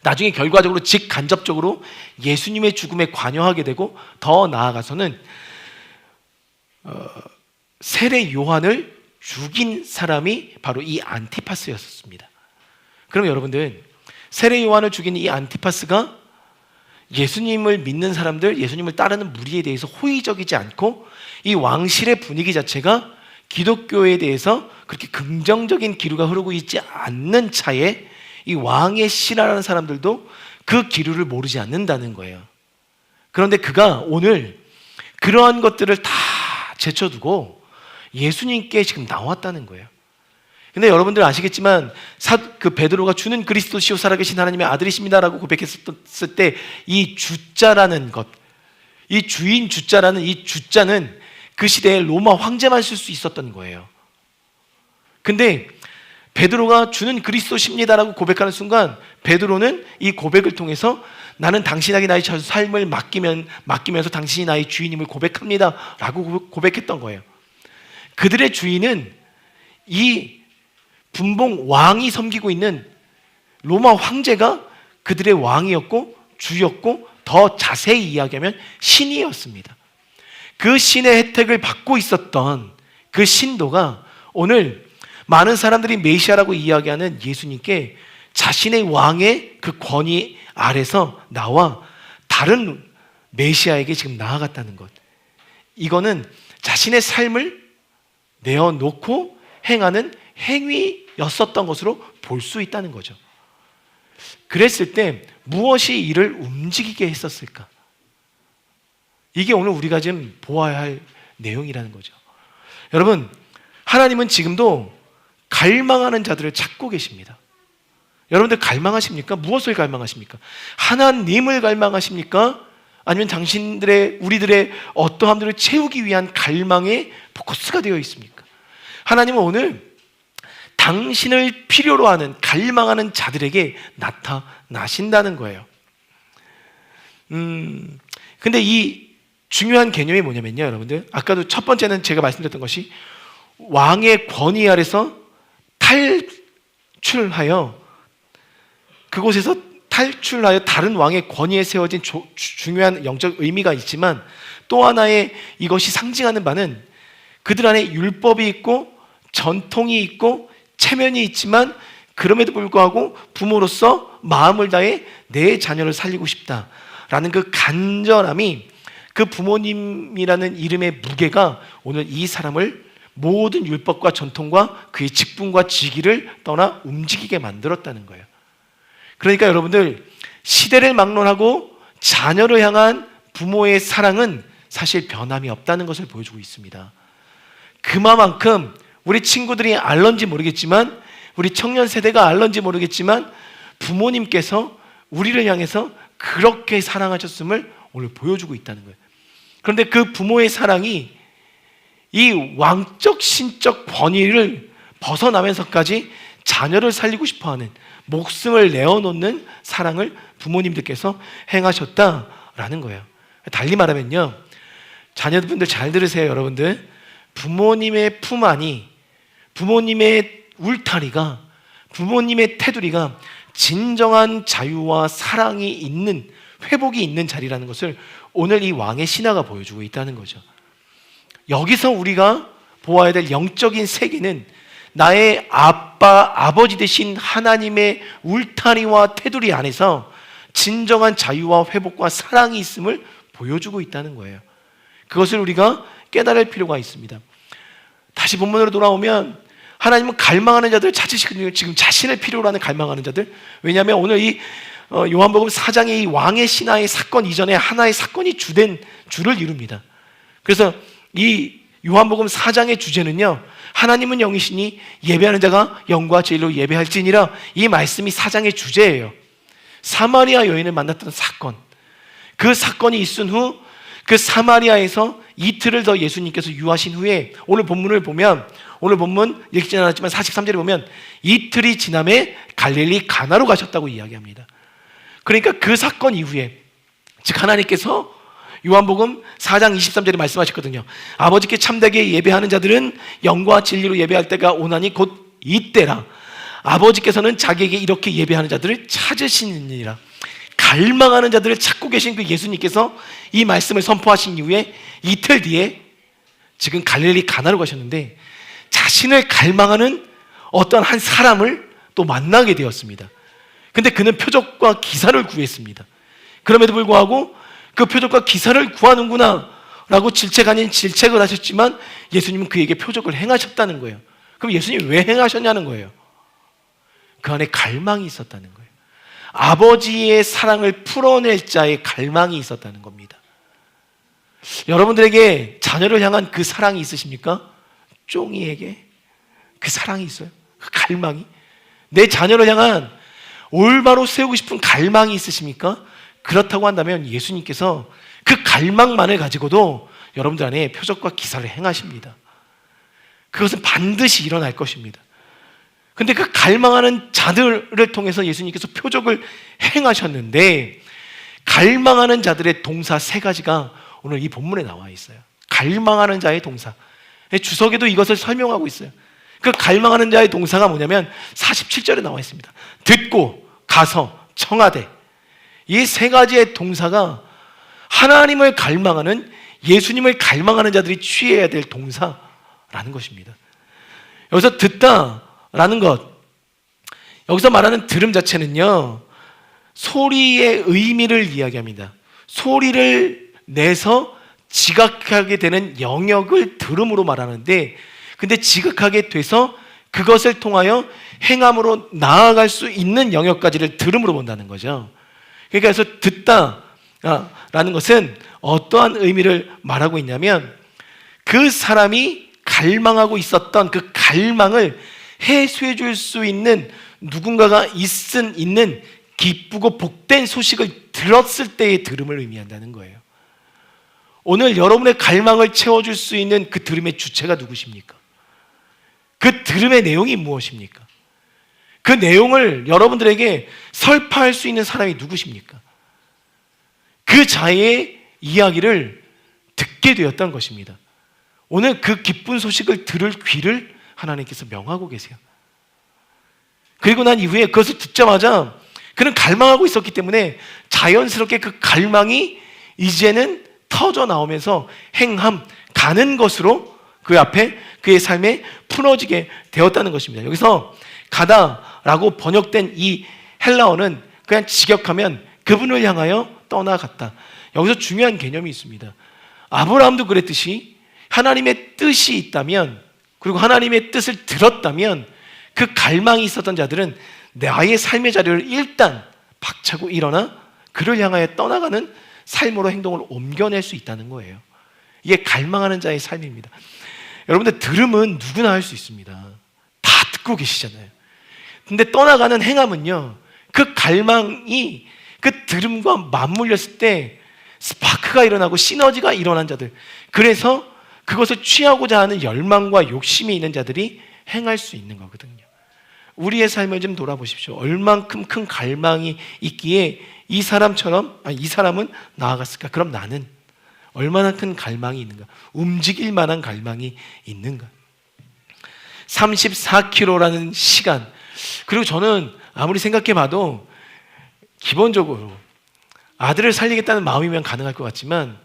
나중에 결과적으로 직간접적으로 예수님의 죽음에 관여하게 되고 더 나아가서는 세례 요한을 죽인 사람이 바로 이 안티파스였습니다. 그럼 여러분들, 세례 요한을 죽인 이 안티파스가 예수님을 믿는 사람들, 예수님을 따르는 무리에 대해서 호의적이지 않고 이 왕실의 분위기 자체가 기독교에 대해서 그렇게 긍정적인 기류가 흐르고 있지 않는 차에 이 왕의 신하라는 사람들도 그 기류를 모르지 않는다는 거예요. 그런데 그가 오늘 그러한 것들을 다 제쳐두고 예수님께 지금 나왔다는 거예요. 근데 여러분들 아시겠지만 그 베드로가 주는 그리스도시요 살아계신 하나님의 아들이십니다라고 고백했을 때 이 주자라는 것, 이 주인 주자라는 이 주자는 그 시대에 로마 황제만 쓸 수 있었던 거예요. 근데 베드로가 주는 그리스도십니다라고 고백하는 순간 베드로는 이 고백을 통해서 나는 당신에게 나의 삶을 맡기면서 당신이 나의 주인임을 고백합니다라고 고백했던 거예요. 그들의 주인은 이 분봉 왕이 섬기고 있는 로마 황제가 그들의 왕이었고 주였고 더 자세히 이야기하면 신이었습니다. 그 신의 혜택을 받고 있었던 그 신도가 오늘 많은 사람들이 메시아라고 이야기하는 예수님께 자신의 왕의 그 권위 아래서 나와 다른 메시아에게 지금 나아갔다는 것, 이거는 자신의 삶을 내어놓고 행하는 행위였었던 것으로 볼 수 있다는 거죠. 그랬을 때 무엇이 이를 움직이게 했었을까? 이게 오늘 우리가 지금 보아야 할 내용이라는 거죠. 여러분, 하나님은 지금도 갈망하는 자들을 찾고 계십니다. 여러분들 갈망하십니까? 무엇을 갈망하십니까? 하나님을 갈망하십니까? 아니면 우리들의 어떠함들을 채우기 위한 갈망에 포커스가 되어 있습니까? 하나님은 오늘 당신을 필요로 하는 갈망하는 자들에게 나타나신다는 거예요. 근데 이 중요한 개념이 뭐냐면요, 여러분들, 아까도 첫 번째는 제가 말씀드렸던 것이 왕의 권위 아래서 탈출하여 그곳에서 탈출하여 다른 왕의 권위에 세워진 중요한 영적 의미가 있지만, 또 하나의 이것이 상징하는 바는 그들 안에 율법이 있고 전통이 있고 체면이 있지만 그럼에도 불구하고 부모로서 마음을 다해 내 자녀를 살리고 싶다라는 그 간절함이, 그 부모님이라는 이름의 무게가 오늘 이 사람을 모든 율법과 전통과 그의 직분과 직위를 떠나 움직이게 만들었다는 거예요. 그러니까 여러분들, 시대를 막론하고 자녀를 향한 부모의 사랑은 사실 변함이 없다는 것을 보여주고 있습니다. 그만큼 우리 친구들이 알런지 모르겠지만, 우리 청년 세대가 알런지 모르겠지만 부모님께서 우리를 향해서 그렇게 사랑하셨음을 오늘 보여주고 있다는 거예요. 그런데 그 부모의 사랑이 이 왕적 신적 권위를 벗어나면서까지 자녀를 살리고 싶어하는, 목숨을 내어놓는 사랑을 부모님들께서 행하셨다라는 거예요. 달리 말하면요, 자녀분들 잘 들으세요, 여러분들. 부모님의 품 안이, 부모님의 울타리가, 부모님의 테두리가 진정한 자유와 사랑이 있는, 회복이 있는 자리라는 것을 오늘 이 왕의 신화가 보여주고 있다는 거죠. 여기서 우리가 보아야 될 영적인 세계는 나의 아빠, 아버지 되신 하나님의 울타리와 테두리 안에서 진정한 자유와 회복과 사랑이 있음을 보여주고 있다는 거예요. 그것을 우리가 깨달을 필요가 있습니다. 다시 본문으로 돌아오면, 하나님은 갈망하는 자들을 찾으시거든요. 지금 자신을 필요로 하는 갈망하는 자들. 왜냐하면 오늘 이 요한복음 4장의 이 왕의 신화의 사건 이전에 하나의 사건이 주를 이룹니다. 그래서 이 요한복음 4장의 주제는요, 하나님은 영이시니 예배하는 자가 영과 진리로 예배할지니라, 이 말씀이 4장의 주제예요. 사마리아 여인을 만났던 사건, 그 사건이 있은 후 그 사마리아에서 이틀을 더 예수님께서 유하신 후에, 오늘 본문을 보면, 오늘 본문 읽지는 않았지만 43절에 보면 이틀이 지남에 갈릴리 가나로 가셨다고 이야기합니다. 그러니까 그 사건 이후에, 즉 하나님께서 요한복음 4장 23절에 말씀하셨거든요. 아버지께 참되게 예배하는 자들은 영과 진리로 예배할 때가 오나니 곧 이때라. 아버지께서는 자기에게 이렇게 예배하는 자들을 찾으시느니라. 갈망하는 자들을 찾고 계신 그 예수님께서 이 말씀을 선포하신 이후에 이틀 뒤에 지금 갈릴리 가나로 가셨는데, 자신을 갈망하는 어떤 한 사람을 또 만나게 되었습니다. 근데 그는 표적과 기사를 구했습니다. 그럼에도 불구하고 그 표적과 기사를 구하는구나 라고 질책 아닌 질책을 하셨지만, 예수님은 그에게 표적을 행하셨다는 거예요. 그럼 예수님이 왜 행하셨냐는 거예요. 그 안에 갈망이 있었다는 거예요. 아버지의 사랑을 풀어낼 자의 갈망이 있었다는 겁니다. 여러분들에게 자녀를 향한 그 사랑이 있으십니까? 쫑이에게 그 사랑이 있어요? 그 갈망이? 내 자녀를 향한 올바로 세우고 싶은 갈망이 있으십니까? 그렇다고 한다면 예수님께서 그 갈망만을 가지고도 여러분들 안에 표적과 기사를 행하십니다. 그것은 반드시 일어날 것입니다. 근데 그 갈망하는 자들을 통해서 예수님께서 표적을 행하셨는데, 갈망하는 자들의 동사 3가지가 오늘 이 본문에 나와 있어요. 갈망하는 자의 동사. 주석에도 이것을 설명하고 있어요. 그 갈망하는 자의 동사가 뭐냐면 47절에 나와 있습니다. 듣고, 가서, 청하되. 이 3가지의 동사가 하나님을 갈망하는, 예수님을 갈망하는 자들이 취해야 될 동사라는 것입니다. 여기서 듣다라는 것, 여기서 말하는 들음 자체는요, 소리의 의미를 이야기합니다. 소리를 내서 지각하게 되는 영역을 들음으로 말하는데, 근데 지각하게 돼서 그것을 통하여 행함으로 나아갈 수 있는 영역까지를 들음으로 본다는 거죠. 그러니까 그래서 듣다라는 것은 어떠한 의미를 말하고 있냐면, 그 사람이 갈망하고 있었던 그 갈망을 해소해 줄 수 있는 누군가가 있는 기쁘고 복된 소식을 들었을 때의 들음을 의미한다는 거예요. 오늘 여러분의 갈망을 채워줄 수 있는 그 들음의 주체가 누구십니까? 그 들음의 내용이 무엇입니까? 그 내용을 여러분들에게 설파할 수 있는 사람이 누구십니까? 그 자의 이야기를 듣게 되었던 것입니다. 오늘 그 기쁜 소식을 들을 귀를 하나님께서 명하고 계세요. 그리고 난 이후에 그것을 듣자마자 그는 갈망하고 있었기 때문에 자연스럽게 그 갈망이 이제는 터져 나오면서 행함, 가는 것으로 그 앞에 그의 삶에 풀어지게 되었다는 것입니다. 여기서 가다라고 번역된 이 헬라어는 그냥 직역하면 그분을 향하여 떠나갔다. 여기서 중요한 개념이 있습니다. 아브라함도 그랬듯이 하나님의 뜻이 있다면, 그리고 하나님의 뜻을 들었다면 그 갈망이 있었던 자들은 나의 삶의 자리를 일단 박차고 일어나 그를 향하여 떠나가는 삶으로 행동을 옮겨낼 수 있다는 거예요. 이게 갈망하는 자의 삶입니다. 여러분들, 들음은 누구나 할 수 있습니다. 다 듣고 계시잖아요. 근데 떠나가는 행함은요, 그 갈망이 그 들음과 맞물렸을 때 스파크가 일어나고 시너지가 일어난 자들, 그래서 그것을 취하고자 하는 열망과 욕심이 있는 자들이 행할 수 있는 거거든요. 우리의 삶을 좀 돌아보십시오. 얼만큼 큰 갈망이 있기에 이 사람은 나아갔을까? 그럼 나는 얼마나 큰 갈망이 있는가? 움직일 만한 갈망이 있는가? 34km라는 시간. 그리고 저는 아무리 생각해 봐도 기본적으로 아들을 살리겠다는 마음이면 가능할 것 같지만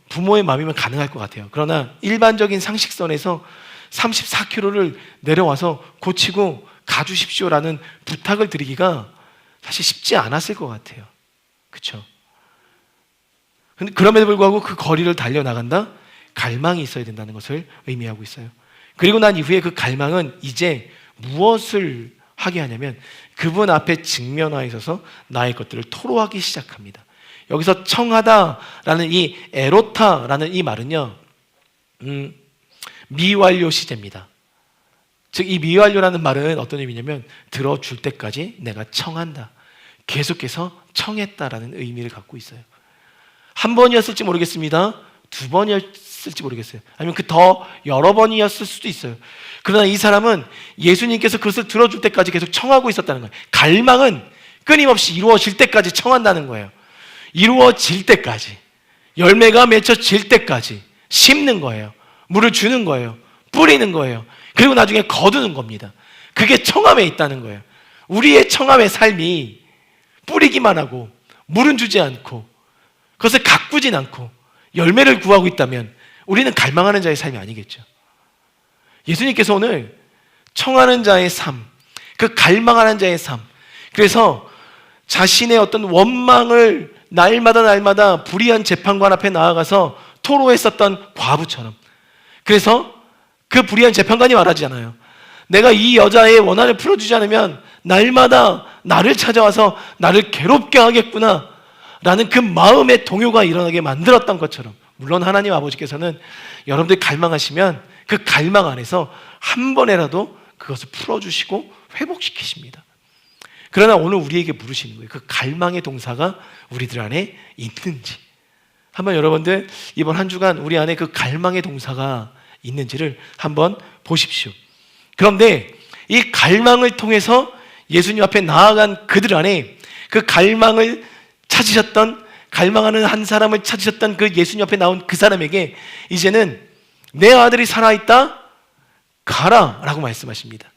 부모의 마음이면 가능할 것 같아요. 그러나 일반적인 상식선에서 34km를 내려와서 고치고 가주십시오라는 부탁을 드리기가 사실 쉽지 않았을 것 같아요. 그렇죠? 그럼에도 불구하고 그 거리를 달려나간다? 갈망이 있어야 된다는 것을 의미하고 있어요. 그리고 난 이후에 그 갈망은 이제 무엇을 하게 하냐면 그분 앞에 직면하여 있어서 나의 것들을 토로하기 시작합니다. 여기서 청하다라는 이 에로타라는 이 말은요, 미완료 시제입니다. 즉 이 미완료라는 말은 어떤 의미냐면 들어줄 때까지 내가 청한다, 계속해서 청했다라는 의미를 갖고 있어요. 한 번이었을지 모르겠습니다. 두 번이었을지 모르겠어요. 아니면 그 더 여러 번이었을 수도 있어요. 그러나 이 사람은 예수님께서 그것을 들어줄 때까지 계속 청하고 있었다는 거예요. 갈망은 끊임없이 이루어질 때까지 청한다는 거예요. 이루어질 때까지, 열매가 맺혀질 때까지 심는 거예요. 물을 주는 거예요. 뿌리는 거예요. 그리고 나중에 거두는 겁니다. 그게 청함에 있다는 거예요. 우리의 청함의 삶이 뿌리기만 하고 물은 주지 않고 그것을 가꾸진 않고 열매를 구하고 있다면 우리는 갈망하는 자의 삶이 아니겠죠. 예수님께서 오늘 청하는 자의 삶, 그 갈망하는 자의 삶, 그래서 자신의 어떤 원망을 날마다 불의한 재판관 앞에 나아가서 토로했었던 과부처럼, 그래서 그 불의한 재판관이 말하잖아요. 내가 이 여자의 원한을 풀어주지 않으면 날마다 나를 찾아와서 나를 괴롭게 하겠구나 라는 그 마음의 동요가 일어나게 만들었던 것처럼, 물론 하나님 아버지께서는 여러분들이 갈망하시면 그 갈망 안에서 한 번에라도 그것을 풀어주시고 회복시키십니다. 그러나 오늘 우리에게 물으시는 거예요. 그 갈망의 동사가 우리들 안에 있는지. 한번 여러분들 이번 한 주간 우리 안에 그 갈망의 동사가 있는지를 한번 보십시오. 그런데 이 갈망을 통해서 예수님 앞에 나아간 그들 안에 그 갈망을 찾으셨던, 갈망하는 한 사람을 찾으셨던 그 예수님 앞에 나온 그 사람에게 이제는 내 아들이 살아있다, 가라 라고 말씀하십니다.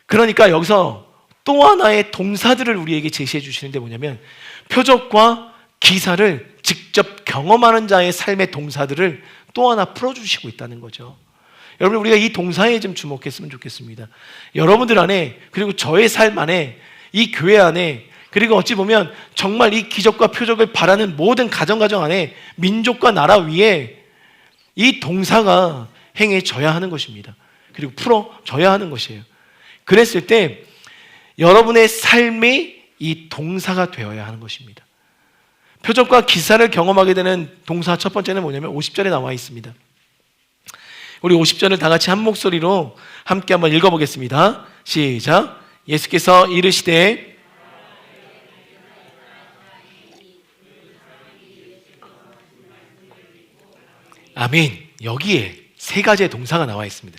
그러니까 여기서 또 하나의 동사들을 우리에게 제시해 주시는데 뭐냐면 표적과 기사를 직접 경험하는 자의 삶의 동사들을 또 하나 풀어주시고 있다는 거죠. 여러분, 우리가 이 동사에 좀 주목했으면 좋겠습니다. 여러분들 안에, 그리고 저의 삶 안에, 이 교회 안에, 그리고 어찌 보면 정말 이 기적과 표적을 바라는 모든 가정 안에, 민족과 나라 위에 이 동사가 행해져야 하는 것입니다. 그리고 풀어져야 하는 것이에요. 그랬을 때 여러분의 삶이 이 동사가 되어야 하는 것입니다. 표적과 기사를 경험하게 되는 동사 첫 번째는 뭐냐면 50절에 나와 있습니다. 우리 50절을 다 같이 한 목소리로 함께 한번 읽어보겠습니다. 시작. 예수께서 이르시되 아멘. 여기에 세 가지의 동사가 나와 있습니다.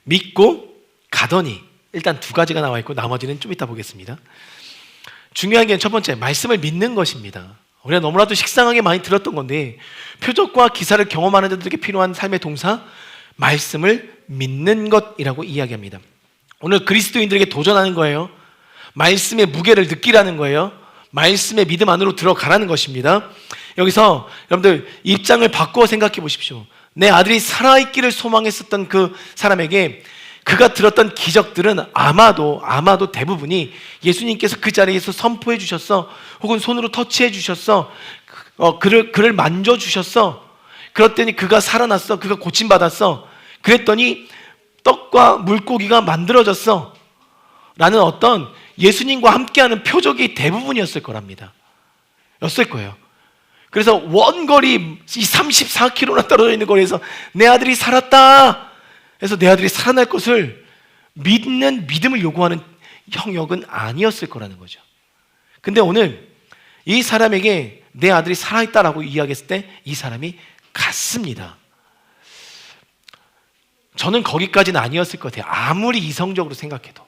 믿고 가더니, 일단 두 가지가 나와 있고 나머지는 좀 이따 보겠습니다. 중요한 게 첫 번째, 말씀을 믿는 것입니다. 우리가 너무나도 식상하게 많이 들었던 건데, 표적과 기사를 경험하는 자들에게 필요한 삶의 동사, 말씀을 믿는 것이라고 이야기합니다. 오늘 그리스도인들에게 도전하는 거예요. 말씀의 무게를 느끼라는 거예요. 말씀의 믿음 안으로 들어가라는 것입니다. 여기서 여러분들 입장을 바꾸어 생각해 보십시오. 내 아들이 살아있기를 소망했었던 그 사람에게 그가 들었던 기적들은 아마도 대부분이 예수님께서 그 자리에서 선포해 주셨어, 혹은 손으로 터치해 주셨어, 그를 만져 주셨어, 그랬더니 그가 살아났어, 그가 고침받았어, 그랬더니 떡과 물고기가 만들어졌어 라는 어떤 예수님과 함께하는 표적이 대부분이었을 거랍니다. 였을 거예요. 그래서 원거리 이 34km나 떨어져 있는 거리에서 내 아들이 살았다 해서 내 아들이 살아날 것을 믿는 믿음을 요구하는 영역은 아니었을 거라는 거죠. 근데 오늘 이 사람에게 내 아들이 살아있다라고 이야기했을 때 이 사람이 갔습니다. 저는 거기까지는 아니었을 것 같아요. 아무리 이성적으로 생각해도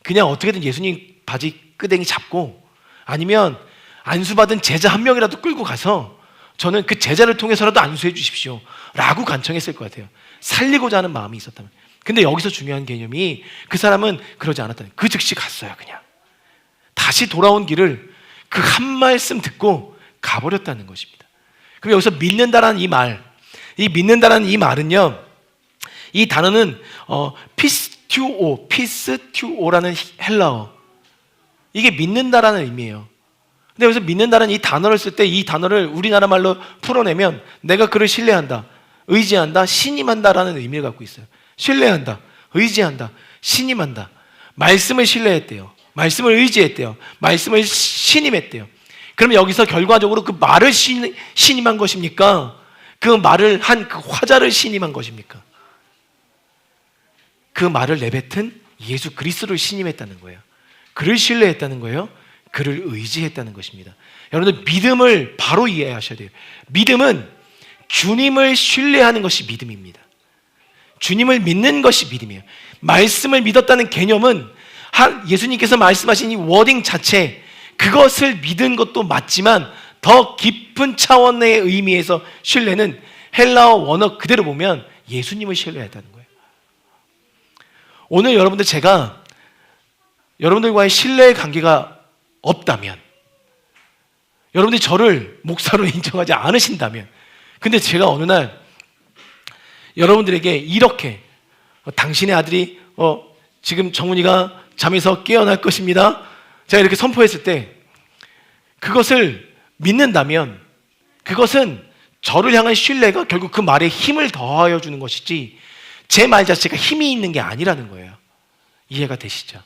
그냥 어떻게든 예수님 바지 끄댕이 잡고, 아니면 안수받은 제자 한 명이라도 끌고 가서 저는 그 제자를 통해서라도 안수해 주십시오 라고 간청했을 것 같아요. 살리고자 하는 마음이 있었다면. 근데 여기서 중요한 개념이, 그 사람은 그러지 않았다는, 그 즉시 갔어요. 그냥 다시 돌아온 길을 그 한 말씀 듣고 가버렸다는 것입니다. 그럼 여기서 믿는다라는 이 말, 이 믿는다라는 이 말은요, 이 단어는 피스튜오라는 헬라어, 이게 믿는다라는 의미예요. 근데 여기서 믿는다는 이 단어를 쓸 때, 이 단어를 우리나라 말로 풀어내면 내가 그를 신뢰한다, 의지한다, 신임한다라는 의미를 갖고 있어요. 신뢰한다, 의지한다, 신임한다. 말씀을 신뢰했대요. 말씀을 의지했대요. 말씀을 신임했대요. 그러면 여기서 결과적으로 그 말을 신임한 것입니까? 그 말을 한 그 화자를 신임한 것입니까? 그 말을 내뱉은 예수 그리스도를 신임했다는 거예요. 그를 신뢰했다는 거예요. 그를 의지했다는 것입니다. 여러분들 믿음을 바로 이해하셔야 돼요. 믿음은 주님을 신뢰하는 것이 믿음입니다. 주님을 믿는 것이 믿음이에요. 말씀을 믿었다는 개념은 예수님께서 말씀하신 이 워딩 자체, 그것을 믿은 것도 맞지만 더 깊은 차원의 의미에서 신뢰는 헬라어 원어 그대로 보면 예수님을 신뢰했다는 거예요. 오늘 여러분들, 제가 여러분들과의 신뢰의 관계가 없다면, 여러분들이 저를 목사로 인정하지 않으신다면, 근데 제가 어느 날 여러분들에게 이렇게 당신의 아들이 지금 정훈이가 잠에서 깨어날 것입니다, 제가 이렇게 선포했을 때 그것을 믿는다면, 그것은 저를 향한 신뢰가 결국 그 말에 힘을 더하여 주는 것이지 제 말 자체가 힘이 있는 게 아니라는 거예요. 이해가 되시죠?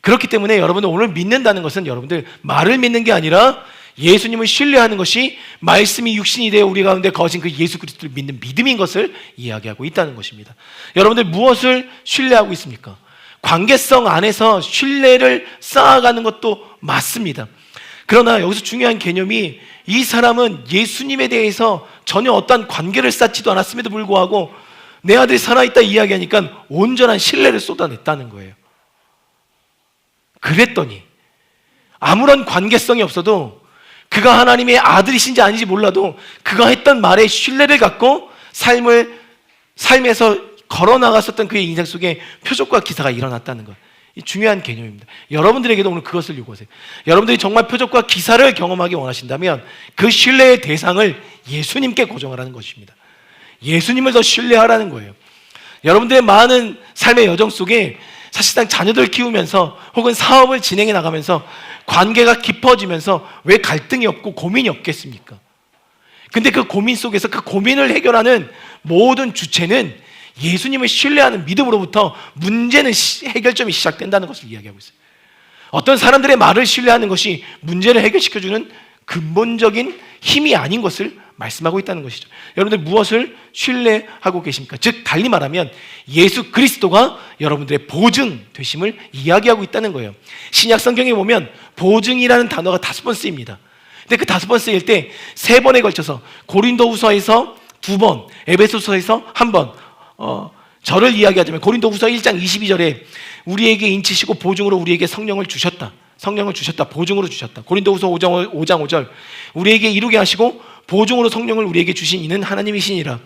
그렇기 때문에 여러분들, 오늘 믿는다는 것은 여러분들 말을 믿는 게 아니라 예수님을 신뢰하는 것이, 말씀이 육신이 되어 우리 가운데 거하신 그 예수 그리스도를 믿는 믿음인 것을 이야기하고 있다는 것입니다. 여러분들 무엇을 신뢰하고 있습니까? 관계성 안에서 신뢰를 쌓아가는 것도 맞습니다. 그러나 여기서 중요한 개념이, 이 사람은 예수님에 대해서 전혀 어떠한 관계를 쌓지도 않았음에도 불구하고 내 아들이 살아있다 이야기하니까 온전한 신뢰를 쏟아냈다는 거예요. 그랬더니 아무런 관계성이 없어도, 그가 하나님의 아들이신지 아닌지 몰라도 그가 했던 말에 신뢰를 갖고 삶에서 걸어나갔었던 그의 인생 속에 표적과 기사가 일어났다는 것, 이 중요한 개념입니다. 여러분들에게도 오늘 그것을 요구하세요. 여러분들이 정말 표적과 기사를 경험하기 원하신다면 그 신뢰의 대상을 예수님께 고정하라는 것입니다. 예수님을 더 신뢰하라는 거예요. 여러분들의 많은 삶의 여정 속에 사실상 자녀들 키우면서 혹은 사업을 진행해 나가면서 관계가 깊어지면서 왜 갈등이 없고 고민이 없겠습니까? 근데 그 고민 속에서 그 고민을 해결하는 모든 주체는 예수님을 신뢰하는 믿음으로부터 문제는 해결점이 시작된다는 것을 이야기하고 있어요. 어떤 사람들의 말을 신뢰하는 것이 문제를 해결시켜주는 근본적인 힘이 아닌 것을 말씀하고 있다는 것이죠. 여러분들 무엇을 신뢰하고 계십니까? 즉 달리 말하면 예수 그리스도가 여러분들의 보증 되심을 이야기하고 있다는 거예요. 신약 성경에 보면 보증이라는 단어가 5번 쓰입니다. 근데 그 5번 쓰일 때 3번에 걸쳐서 고린도후서에서 2번, 에베소서에서 1번, 저를 이야기하자면 고린도후서 1장 22절에 우리에게 인치시고 보증으로 우리에게 성령을 주셨다. 성령을 주셨다. 보증으로 주셨다. 고린도후서 5장 5절 우리에게 이루게 하시고 보증으로 성령을 우리에게 주신 이는 하나님이시니라.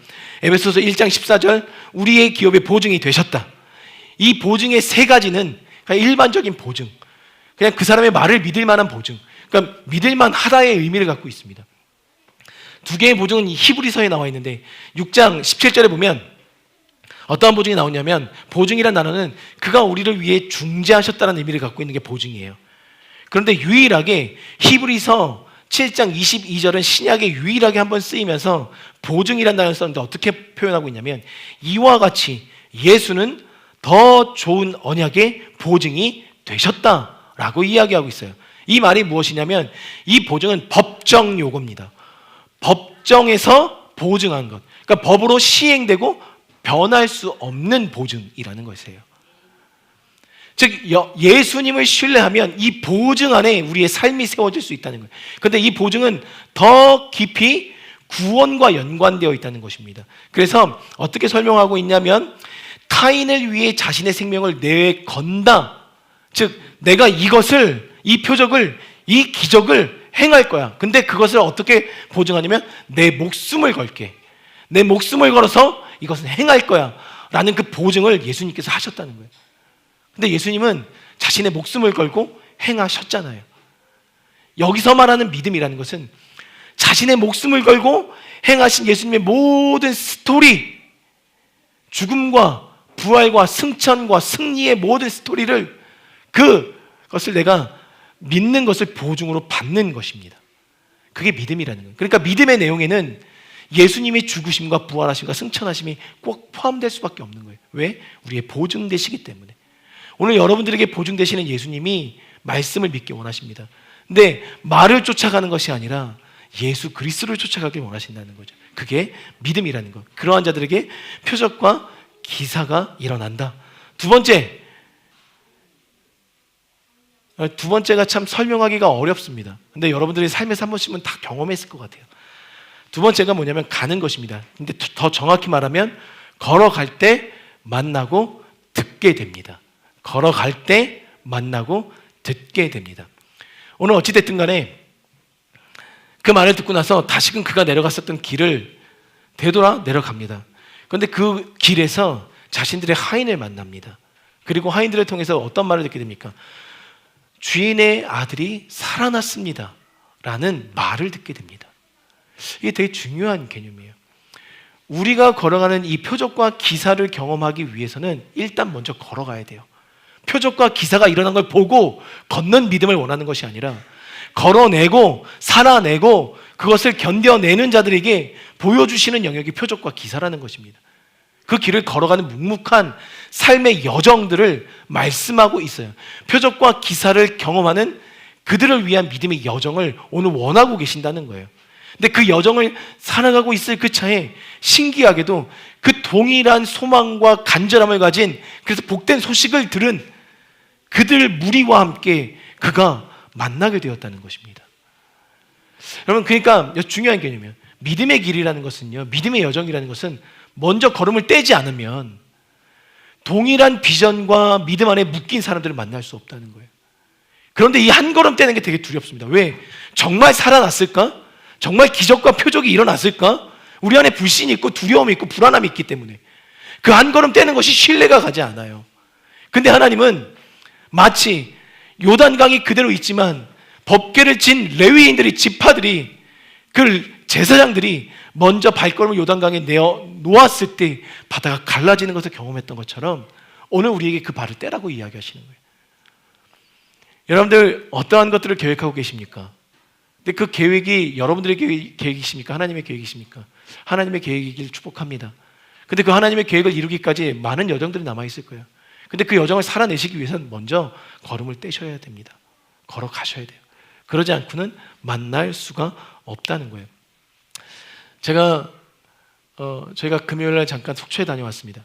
에베소서 1장 14절 우리의 기업의 보증이 되셨다. 이 보증의 세 가지는 그냥 일반적인 보증, 그냥 그 사람의 말을 믿을 만한 보증, 그러니까 믿을 만하다의 의미를 갖고 있습니다. 두 개의 보증은 히브리서에 나와 있는데 6장 17절에 보면 어떠한 보증이 나오냐면, 보증이란 단어는 그가 우리를 위해 중재하셨다는 의미를 갖고 있는 게 보증이에요. 그런데 유일하게 히브리서 7장 22절은 신약에 유일하게 한번 쓰이면서 보증이란 단어를 썼는데 어떻게 표현하고 있냐면, 이와 같이 예수는 더 좋은 언약의 보증이 되셨다라고 이야기하고 있어요. 이 말이 무엇이냐면, 이 보증은 법정 요구입니다. 법정에서 보증한 것, 그러니까 법으로 시행되고 변할 수 없는 보증이라는 것이에요. 즉 예수님을 신뢰하면 이 보증 안에 우리의 삶이 세워질 수 있다는 거예요. 그런데 이 보증은 더 깊이 구원과 연관되어 있다는 것입니다. 그래서 어떻게 설명하고 있냐면, 타인을 위해 자신의 생명을 내건다. 즉 내가 이것을, 이 표적을, 이 기적을 행할 거야. 근데 그것을 어떻게 보증하냐면, 내 목숨을 걸게, 내 목숨을 걸어서 이것은 행할 거야 라는 그 보증을 예수님께서 하셨다는 거예요. 근데 예수님은 자신의 목숨을 걸고 행하셨잖아요. 여기서 말하는 믿음이라는 것은 자신의 목숨을 걸고 행하신 예수님의 모든 스토리, 죽음과 부활과 승천과 승리의 모든 스토리를, 그것을 내가 믿는 것을 보증으로 받는 것입니다. 그게 믿음이라는 거예요. 그러니까 믿음의 내용에는 예수님의 죽으심과 부활하심과 승천하심이 꼭 포함될 수밖에 없는 거예요. 왜? 우리의 보증되시기 때문에. 오늘 여러분들에게 보증되시는 예수님이 말씀을 믿기 원하십니다. 근데 말을 쫓아가는 것이 아니라 예수 그리스도를 쫓아가길 원하신다는 거죠. 그게 믿음이라는 것. 그러한 자들에게 표적과 기사가 일어난다. 두 번째가 참 설명하기가 어렵습니다. 근데 여러분들이 삶에서 한 번씩은 다 경험했을 것 같아요. 두 번째가 뭐냐면 가는 것입니다. 근데 더 정확히 말하면 걸어갈 때 만나고 듣게 됩니다. 걸어갈 때 만나고 듣게 됩니다. 오늘 어찌됐든 간에 그 말을 듣고 나서 다시금 그가 내려갔었던 길을 되돌아 내려갑니다. 그런데 그 길에서 자신들의 하인을 만납니다. 그리고 하인들을 통해서 어떤 말을 듣게 됩니까? 주인의 아들이 살아났습니다 라는 말을 듣게 됩니다. 이게 되게 중요한 개념이에요. 우리가 걸어가는 이 표적과 기사를 경험하기 위해서는 일단 먼저 걸어가야 돼요. 표적과 기사가 일어난 걸 보고 걷는 믿음을 원하는 것이 아니라, 걸어내고 살아내고 그것을 견뎌내는 자들에게 보여주시는 영역이 표적과 기사라는 것입니다. 그 길을 걸어가는 묵묵한 삶의 여정들을 말씀하고 있어요. 표적과 기사를 경험하는 그들을 위한 믿음의 여정을 오늘 원하고 계신다는 거예요. 근데 그 여정을 살아가고 있을 그 차에 신기하게도 그 동일한 소망과 간절함을 가진, 그래서 복된 소식을 들은 그들 무리와 함께 그가 만나게 되었다는 것입니다. 여러분, 그러니까 중요한 개념이에요. 믿음의 길이라는 것은요, 믿음의 여정이라는 것은 먼저 걸음을 떼지 않으면 동일한 비전과 믿음 안에 묶인 사람들을 만날 수 없다는 거예요. 그런데 이 한 걸음 떼는 게 되게 두렵습니다. 왜? 정말 살아났을까? 정말 기적과 표적이 일어났을까? 우리 안에 불신이 있고 두려움이 있고 불안함이 있기 때문에 그 한 걸음 떼는 것이 신뢰가 가지 않아요. 근데 하나님은 마치 요단강이 그대로 있지만 법궤를 진 레위인들이, 지파들이, 그 제사장들이 먼저 발걸음을 요단강에 내어 놓았을 때 바다가 갈라지는 것을 경험했던 것처럼 오늘 우리에게 그 발을 떼라고 이야기하시는 거예요. 여러분들 어떠한 것들을 계획하고 계십니까? 근데 그 계획이 여러분들의 계획이십니까? 하나님의 계획이십니까? 하나님의 계획이길 축복합니다. 근데 그 하나님의 계획을 이루기까지 많은 여정들이 남아있을 거예요. 근데 그 여정을 살아내시기 위해서는 먼저 걸음을 떼셔야 됩니다. 걸어가셔야 돼요. 그러지 않고는 만날 수가 없다는 거예요. 저희가 금요일날 잠깐 속초에 다녀왔습니다.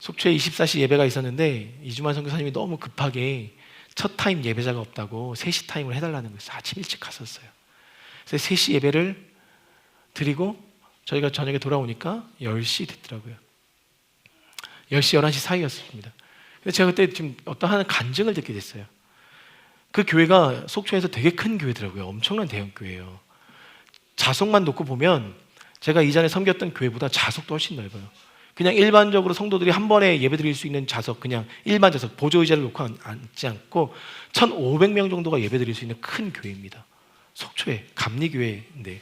속초에 24시 예배가 있었는데 이주만 선교사님이 너무 급하게 첫 타임 예배자가 없다고 3시 타임을 해달라는 거예요. 아침 일찍 갔었어요. 그래서 3시 예배를 드리고 저희가 저녁에 돌아오니까 10시 됐더라고요. 10시, 11시 사이였습니다. 근데 제가 그때 지금 어떠한 간증을 듣게 됐어요. 그 교회가 속초에서 되게 큰 교회더라고요. 엄청난 대형 교회예요. 좌석만 놓고 보면 제가 이전에 섬겼던 교회보다 좌석도 훨씬 넓어요. 그냥 일반적으로 성도들이 한 번에 예배 드릴 수 있는 좌석, 그냥 일반 좌석, 보조 의자를 놓고 앉지 않고 1,500명 정도가 예배 드릴 수 있는 큰 교회입니다. 속초에 감리교회인데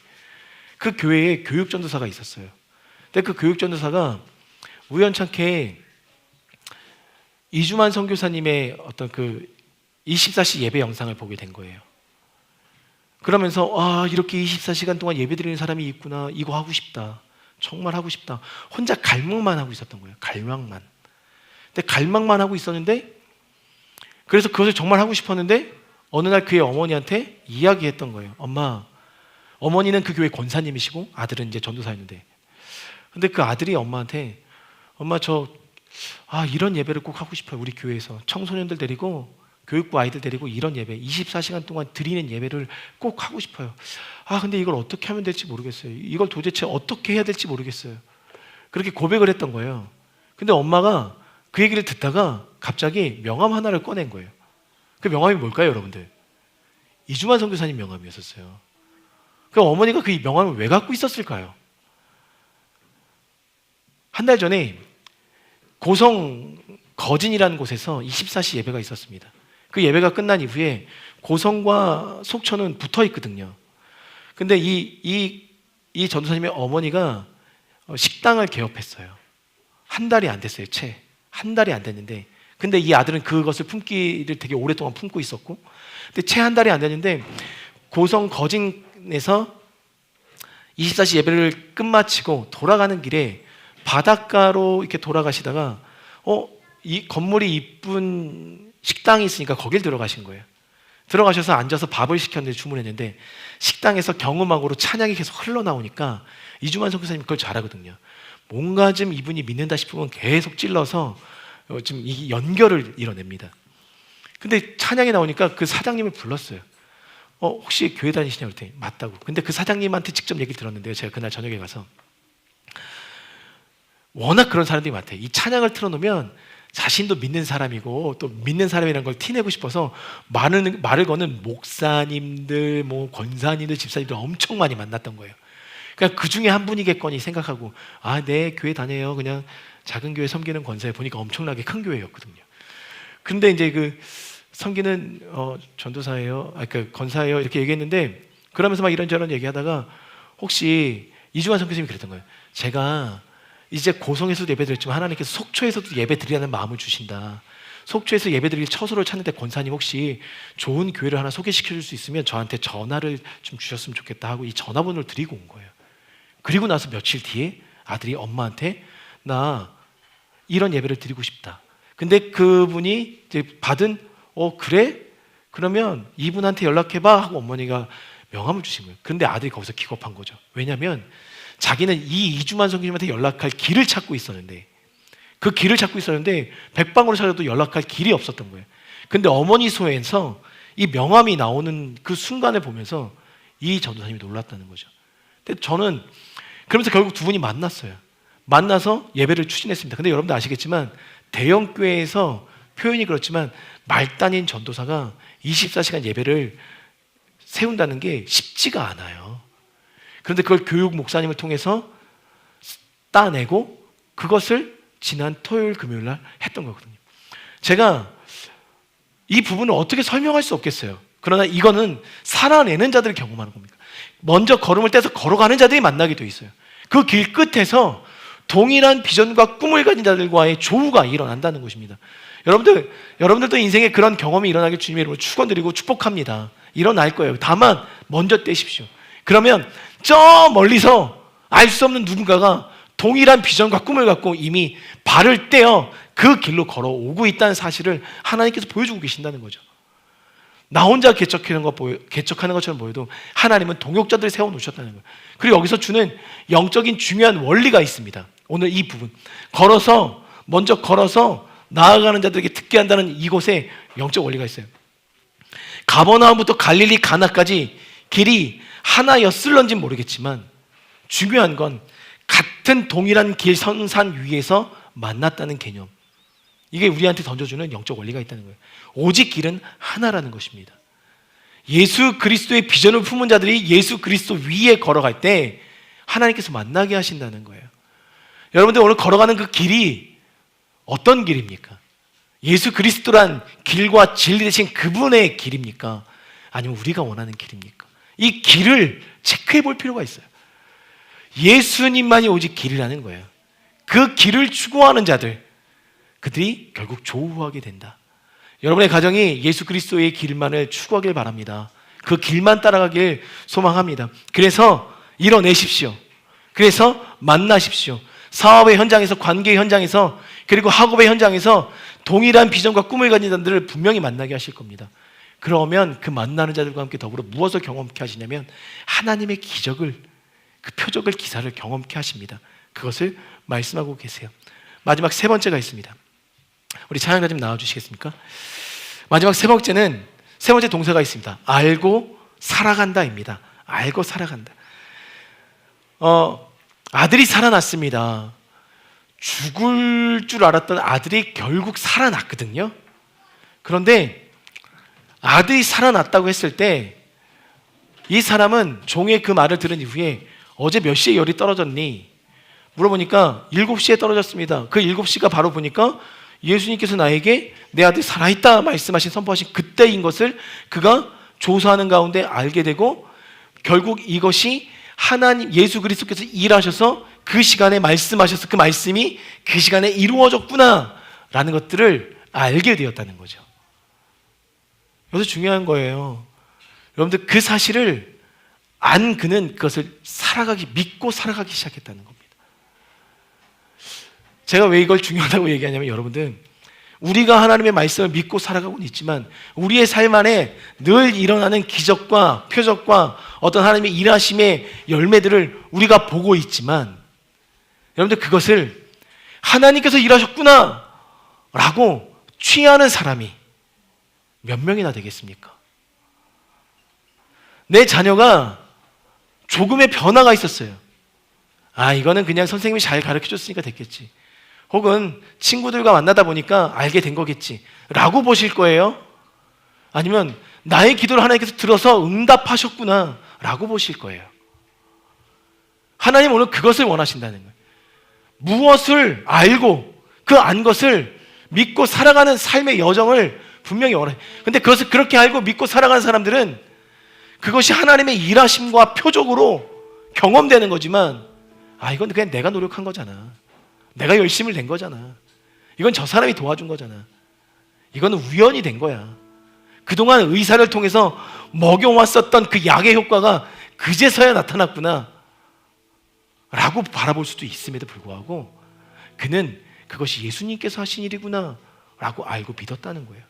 그 교회에 교육전도사가 있었어요. 근데 그 교육전도사가 우연찮게 이주만 선교사님의 어떤 그 24시 예배 영상을 보게 된 거예요. 그러면서 이렇게 24시간 동안 예배 드리는 사람이 있구나. 이거 하고 싶다. 정말 하고 싶다. 혼자 갈망만 하고 있었던 거예요. 갈망만. 근데 갈망만 하고 있었는데 그래서 그것을 정말 하고 싶었는데 어느 날 그의 어머니한테 이야기했던 거예요. 엄마, 어머니는 그 교회 권사님이시고 아들은 이제 전도사였는데 근데 그 아들이 엄마한테 엄마 이런 예배를 꼭 하고 싶어요. 우리 교회에서 청소년들 데리고 교육부 아이들 데리고 이런 예배 24시간 동안 드리는 예배를 꼭 하고 싶어요. 근데 이걸 어떻게 하면 될지 모르겠어요. 이걸 도대체 어떻게 해야 될지 모르겠어요. 그렇게 고백을 했던 거예요. 근데 엄마가 그 얘기를 듣다가 갑자기 명함 하나를 꺼낸 거예요. 그 명함이 뭘까요, 여러분들? 이주만 선교사님 명함이었었어요. 그럼 어머니가 그 명함을 왜 갖고 있었을까요? 한 달 전에 고성 거진이라는 곳에서 24시 예배가 있었습니다. 그 예배가 끝난 이후에 고성과 속초는 붙어 있거든요. 근데 이 전도사님의 어머니가 식당을 개업했어요. 한 달이 안 됐어요, 채. 한 달이 안 됐는데 근데 이 아들은 그것을 품기를 되게 오랫동안 품고 있었고 근데 채 한 달이 안 됐는데 고성 거진에서 24시 예배를 끝마치고 돌아가는 길에 바닷가로 이렇게 돌아가시다가 이 건물이 이쁜 식당이 있으니까 거길 들어가신 거예요. 들어가셔서 앉아서 밥을 시켰는데 주문했는데 식당에서 경음악으로 찬양이 계속 흘러나오니까 이주만 선교사님 그걸 잘하거든요. 뭔가 좀 이분이 믿는다 싶으면 계속 찔러서 좀 이 연결을 이뤄냅니다. 근데 찬양이 나오니까 그 사장님을 불렀어요. 혹시 교회 다니시냐고 그랬더니 맞다고. 근데 그 사장님한테 직접 얘기를 들었는데요. 제가 그날 저녁에 가서 워낙 그런 사람들이 많대요. 이 찬양을 틀어놓으면 자신도 믿는 사람이고 또 믿는 사람이라는 걸 티내고 싶어서 말을 거는 목사님들, 권사님들, 집사님들 엄청 많이 만났던 거예요. 그러니까 그 중에 한 분이겠거니 생각하고 네, 교회 다녀요. 그냥 작은 교회 섬기는 권사에 보니까 엄청나게 큰 교회였거든요. 근데 이제 그 섬기는 전도사예요. 그 권사예요. 이렇게 얘기했는데 그러면서 막 이런저런 얘기하다가 혹시 이주만 선교사님이 그랬던 거예요. 제가 이제 고성에서도 예배 드렸지만 하나님께서 속초에서도 예배 드리라는 마음을 주신다. 속초에서 예배 드릴 처소를 찾는데 권사님 혹시 좋은 교회를 하나 소개시켜 줄 수 있으면 저한테 전화를 좀 주셨으면 좋겠다 하고 이 전화번호를 드리고 온 거예요. 그리고 나서 며칠 뒤에 아들이 엄마한테 나 이런 예배를 드리고 싶다. 근데 그분이 이제 받은 그래? 그러면 이분한테 연락해봐 하고 어머니가 명함을 주신 거예요. 그런데 아들이 거기서 기겁한 거죠. 왜냐하면 자기는 이 이주만 선교사님한테 연락할 길을 찾고 있었는데 그 길을 찾고 있었는데 백방으로 찾아도 연락할 길이 없었던 거예요. 근데 어머니 소에서 이 명함이 나오는 그 순간을 보면서 이 전도사님이 놀랐다는 거죠. 근데 저는 그러면서 결국 두 분이 만났어요. 만나서 예배를 추진했습니다. 근데 여러분들 아시겠지만 대형 교회에서 표현이 그렇지만 말단인 전도사가 24시간 예배를 세운다는 게 쉽지가 않아요. 그런데 그걸 교육 목사님을 통해서 따내고 그것을 지난 토요일 금요일 날 했던 거거든요. 제가 이 부분을 어떻게 설명할 수 없겠어요. 그러나 이거는 살아내는 자들을 경험하는 겁니다. 먼저 걸음을 떼서 걸어가는 자들이 만나게 돼 있어요. 그 길 끝에서 동일한 비전과 꿈을 가진 자들과의 조우가 일어난다는 것입니다. 여러분들도 인생에 그런 경험이 일어나길 주님의 이름으로 축원드리고 축복합니다. 일어날 거예요. 다만 먼저 떼십시오. 그러면 저 멀리서 알 수 없는 누군가가 동일한 비전과 꿈을 갖고 이미 발을 떼어 그 길로 걸어오고 있다는 사실을 하나님께서 보여주고 계신다는 거죠. 나 혼자 개척하는 것처럼 보여도 하나님은 동역자들을 세워놓으셨다는 거예요. 그리고 여기서 주는 영적인 중요한 원리가 있습니다. 오늘 이 부분 먼저 걸어서 나아가는 자들에게 듣게 한다는 이곳에 영적 원리가 있어요. 가버나움부터 갈릴리 가나까지 길이 하나였을런지 모르겠지만 중요한 건 같은 동일한 길 선산 위에서 만났다는 개념, 이게 우리한테 던져주는 영적 원리가 있다는 거예요. 오직 길은 하나라는 것입니다. 예수 그리스도의 비전을 품은 자들이 예수 그리스도 위에 걸어갈 때 하나님께서 만나게 하신다는 거예요. 여러분들 오늘 걸어가는 그 길이 어떤 길입니까? 예수 그리스도란 길과 진리 대신 그분의 길입니까? 아니면 우리가 원하는 길입니까? 이 길을 체크해 볼 필요가 있어요. 예수님만이 오직 길이라는 거예요. 그 길을 추구하는 자들, 그들이 결국 조우하게 된다. 여러분의 가정이 예수 그리스도의 길만을 추구하길 바랍니다. 그 길만 따라가길 소망합니다. 그래서 이뤄내십시오. 그래서 만나십시오. 사업의 현장에서, 관계의 현장에서, 그리고 학업의 현장에서 동일한 비전과 꿈을 가진 자들을 분명히 만나게 하실 겁니다. 그러면 그 만나는 자들과 함께 더불어 무엇을 경험케 하시냐면 하나님의 기적을, 그 표적을, 기사를 경험케 하십니다. 그것을 말씀하고 계세요. 마지막 세 번째가 있습니다. 우리 찬양가 좀 나와주시겠습니까? 마지막 세 번째 동사가 있습니다. 알고 살아간다입니다. 알고 살아간다. 아들이 살아났습니다. 죽을 줄 알았던 아들이 결국 살아났거든요. 그런데 아들이 살아났다고 했을 때 이 사람은 종의 그 말을 들은 이후에 어제 몇 시에 열이 떨어졌니? 물어보니까 7시에 떨어졌습니다. 그 7시가 바로 보니까 예수님께서 나에게 내 아들이 살아있다 말씀하신, 선포하신 그때인 것을 그가 조사하는 가운데 알게 되고, 결국 이것이 하나님 예수 그리스도께서 일하셔서 그 시간에 말씀하셔서 그 말씀이 그 시간에 이루어졌구나 라는 것들을 알게 되었다는 거죠. 여기서 중요한 거예요. 여러분들 그 사실을 안 그는 그것을 믿고 살아가기 시작했다는 겁니다. 제가 왜 이걸 중요하다고 얘기하냐면, 여러분들 우리가 하나님의 말씀을 믿고 살아가고는 있지만 우리의 삶 안에 늘 일어나는 기적과 표적과 어떤 하나님의 일하심의 열매들을 우리가 보고 있지만, 여러분들 그것을 하나님께서 일하셨구나 라고 취하는 사람이 몇 명이나 되겠습니까? 내 자녀가 조금의 변화가 있었어요. 이거는 그냥 선생님이 잘 가르쳐줬으니까 됐겠지, 혹은 친구들과 만나다 보니까 알게 된 거겠지 라고 보실 거예요? 아니면 나의 기도를 하나님께서 들어서 응답하셨구나 라고 보실 거예요? 하나님 오늘 그것을 원하신다는 거예요. 무엇을 알고 그 안 것을 믿고 살아가는 삶의 여정을 분명히 원해요. 근데 그것을 그렇게 알고 믿고 살아가는 사람들은 그것이 하나님의 일하심과 표적으로 경험되는 거지만, 이건 그냥 내가 노력한 거잖아, 내가 열심을 낸 거잖아, 이건 저 사람이 도와준 거잖아, 이거는 우연이 된 거야, 그동안 의사를 통해서 먹여왔었던 그 약의 효과가 그제서야 나타났구나 라고 바라볼 수도 있음에도 불구하고 그는 그것이 예수님께서 하신 일이구나 라고 알고 믿었다는 거예요.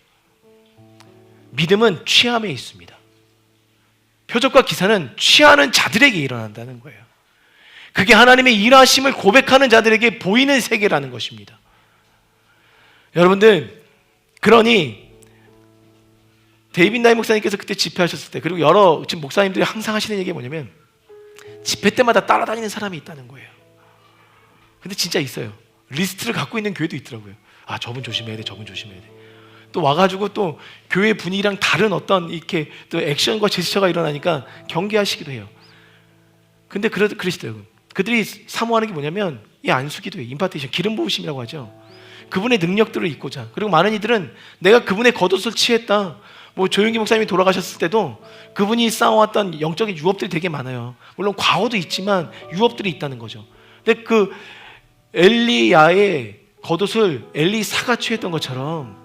믿음은 취함에 있습니다. 표적과 기사는 취하는 자들에게 일어난다는 거예요. 그게 하나님의 일하심을 고백하는 자들에게 보이는 세계라는 것입니다. 여러분들, 그러니 데이빗 나이 목사님께서 그때 집회하셨을 때, 그리고 여러 지금 목사님들이 항상 하시는 얘기가 뭐냐면, 집회 때마다 따라다니는 사람이 있다는 거예요. 근데 진짜 있어요. 리스트를 갖고 있는 교회도 있더라고요. 저분 조심해야 돼, 저분 조심해야 돼. 또 와가지고 또 교회 분위기랑 다른 어떤 이렇게 또 액션과 제스처가 일어나니까 경계하시기도 해요. 근데 그러시더라고요. 그들이 사모하는 게 뭐냐면 이 안수기도예요. 임파테이션, 기름 부으심이라고 하죠. 그분의 능력들을 잊고자. 그리고 많은 이들은 내가 그분의 겉옷을 취했다. 조용기 목사님이 돌아가셨을 때도 그분이 쌓아왔던 영적인 유업들이 되게 많아요. 물론 과오도 있지만 유업들이 있다는 거죠. 근데 그 엘리야의 겉옷을 엘리사가 취했던 것처럼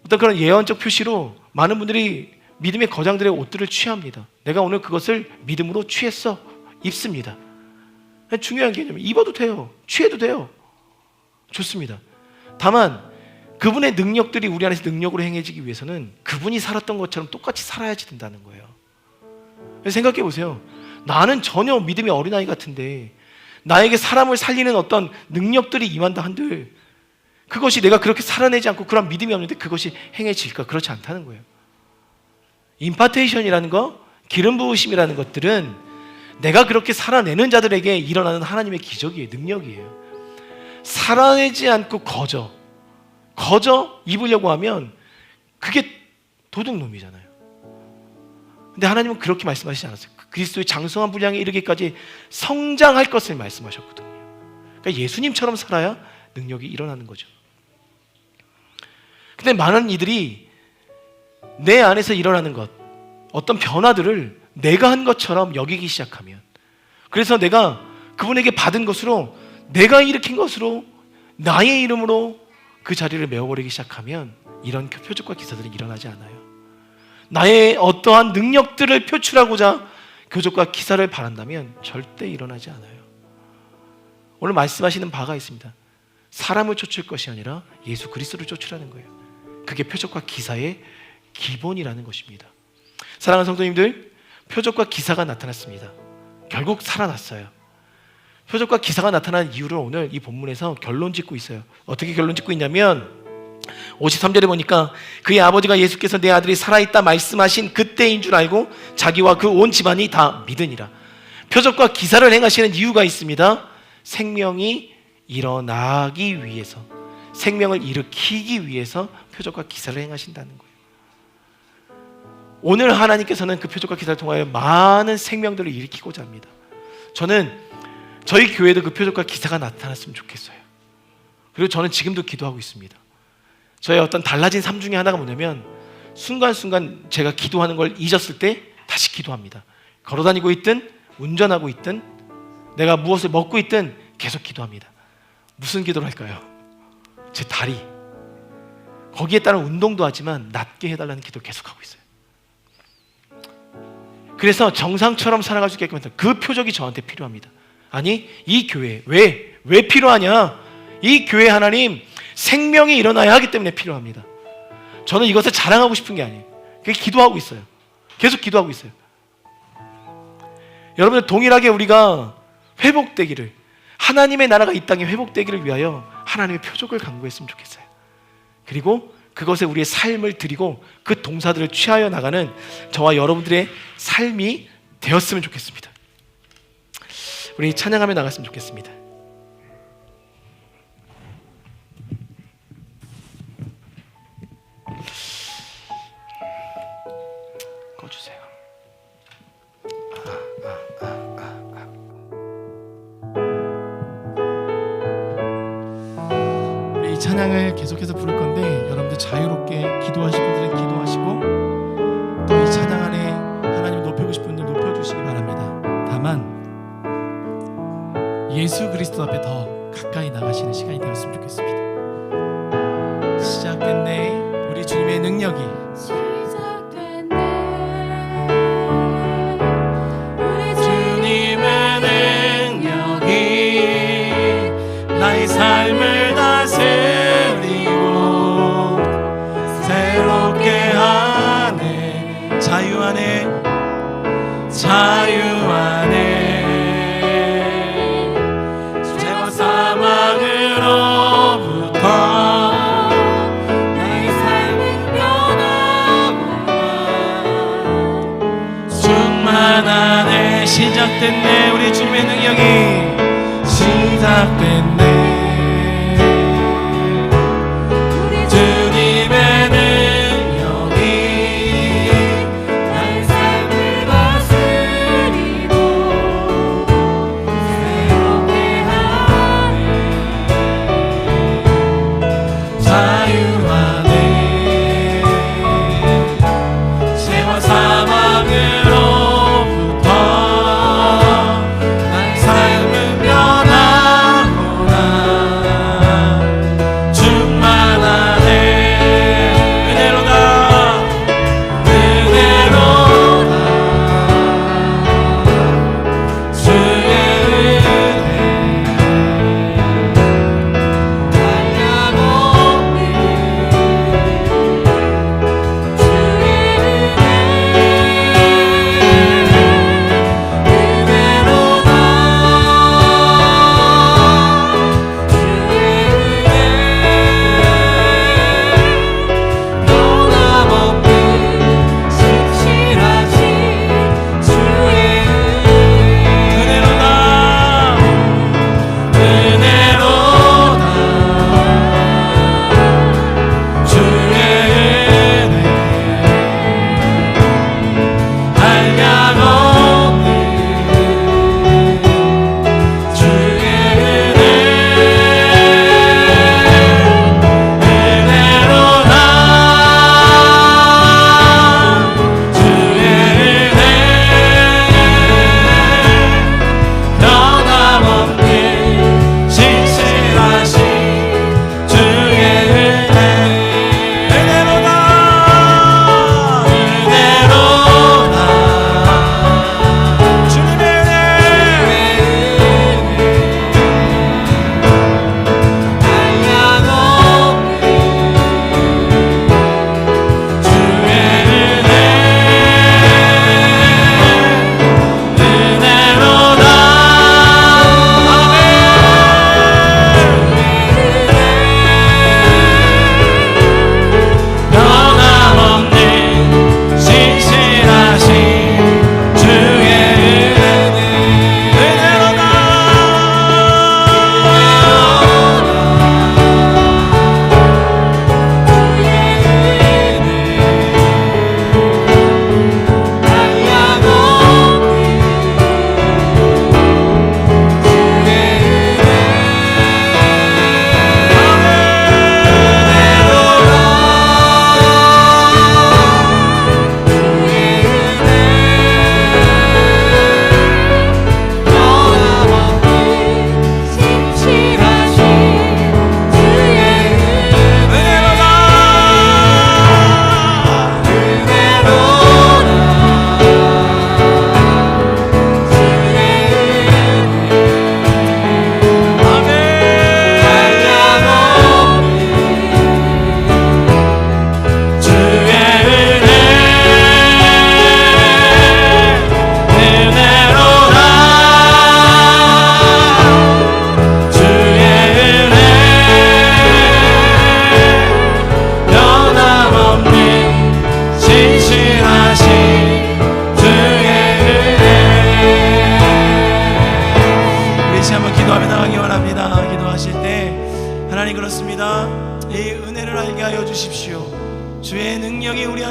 어떤 그런 예언적 표시로 많은 분들이 믿음의 거장들의 옷들을 취합니다. 내가 오늘 그것을 믿음으로 취했어, 입습니다. 중요한 개념이 입어도 돼요, 취해도 돼요, 좋습니다. 다만 그분의 능력들이 우리 안에서 능력으로 행해지기 위해서는 그분이 살았던 것처럼 똑같이 살아야지 된다는 거예요. 생각해 보세요. 나는 전혀 믿음의 어린아이 같은데 나에게 사람을 살리는 어떤 능력들이 임한다 한들 그것이 내가 그렇게 살아내지 않고 그런 믿음이 없는데 그것이 행해질까? 그렇지 않다는 거예요. 임파테이션이라는 거, 기름 부으심이라는 것들은 내가 그렇게 살아내는 자들에게 일어나는 하나님의 기적이에요, 능력이에요. 살아내지 않고 거저 입으려고 하면 그게 도둑놈이잖아요. 근데 하나님은 그렇게 말씀하시지 않았어요. 그리스도의 장성한 분량에 이르기까지 성장할 것을 말씀하셨거든요. 그러니까 예수님처럼 살아야 능력이 일어나는 거죠. 근데 많은 이들이 내 안에서 일어나는 것, 어떤 변화들을 내가 한 것처럼 여기기 시작하면, 그래서 내가 그분에게 받은 것으로, 내가 일으킨 것으로, 나의 이름으로 그 자리를 메워버리기 시작하면 이런 표적과 기사들이 일어나지 않아요. 나의 어떠한 능력들을 표출하고자 표적과 기사를 바란다면 절대 일어나지 않아요. 오늘 말씀하시는 바가 있습니다. 사람을 쫓을 것이 아니라 예수 그리스도를 쫓으라는 거예요. 그게 표적과 기사의 기본이라는 것입니다. 사랑하는 성도님들, 표적과 기사가 나타났습니다. 결국 살아났어요. 표적과 기사가 나타난 이유를 오늘 이 본문에서 결론 짓고 있어요. 어떻게 결론 짓고 있냐면 53절에 보니까 그의 아버지가 예수께서 내 아들이 살아있다 말씀하신 그때인 줄 알고 자기와 그 온 집안이 다 믿으니라. 표적과 기사를 행하시는 이유가 있습니다. 생명이 일어나기 위해서, 생명을 일으키기 위해서 표적과 기사를 행하신다는 거예요. 오늘 하나님께서는 그 표적과 기사를 통하여 많은 생명들을 일으키고자 합니다. 저는 저희 교회도 그 표적과 기사가 나타났으면 좋겠어요. 그리고 저는 지금도 기도하고 있습니다. 저의 어떤 달라진 삶 중에 하나가 뭐냐면, 순간순간 제가 기도하는 걸 잊었을 때 다시 기도합니다. 걸어다니고 있든 운전하고 있든 내가 무엇을 먹고 있든 계속 기도합니다. 무슨 기도를 할까요? 제 다리, 거기에 따른 운동도 하지만 낫게 해달라는 기도를 계속하고 있어요. 그래서 정상처럼 살아갈 수 있게끔 그 표적이 저한테 필요합니다. 아니, 이 교회 왜 필요하냐? 이 교회 하나님 생명이 일어나야 하기 때문에 필요합니다. 저는 이것을 자랑하고 싶은 게 아니에요. 그게 기도하고 있어요. 계속 기도하고 있어요. 여러분들, 동일하게 우리가 회복되기를, 하나님의 나라가 이 땅에 회복되기를 위하여 하나님의 표적을 강구했으면 좋겠어요. 그리고 그것에 우리의 삶을 드리고 그 동사들을 취하여 나가는 저와 여러분들의 삶이 되었으면 좋겠습니다. 우리 찬양하며 나갔으면 좋겠습니다. 꺼주세요. 우리 이 찬양을 계속해서 부를 건데, 여러분들 자유롭게 기도하실 분들은 기도하시고, 또 이 찬양 안에 하나님을 높이고 싶은 분들 높여주시기 바랍니다. 다만 예수 그리스도 앞에 더 가까이 나가시는 시간이 되었으면 좋겠습니다. 시작됐네, 우리 주님의 능력이. 시작됐네, 우리 주님의 능력이 나의 삶을 다스리고 새롭게 하네. 자유 안에 죄와 사망으로부터 나의 삶은 변화구나. 충만하네. 시작됐네, 우리 주님의 능력이 시작됐네. 주님의 능력이 나의 삶을 다스리고 새롭게 하네. 자유하네. 죄와 사망으로부터 나의 삶은 변하구나.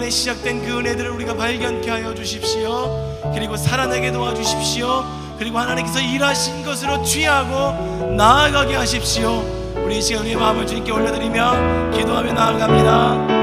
안에 시작된 그 은혜들을 우리가 발견케 하여 주십시오. 그리고 살아나게 도와주십시오. 그리고 하나님께서 일하신 것으로 취하고 나아가게 하십시오. 우리 이 시간 우리의 마음을 주님께 올려드리며 기도하며 나아갑니다.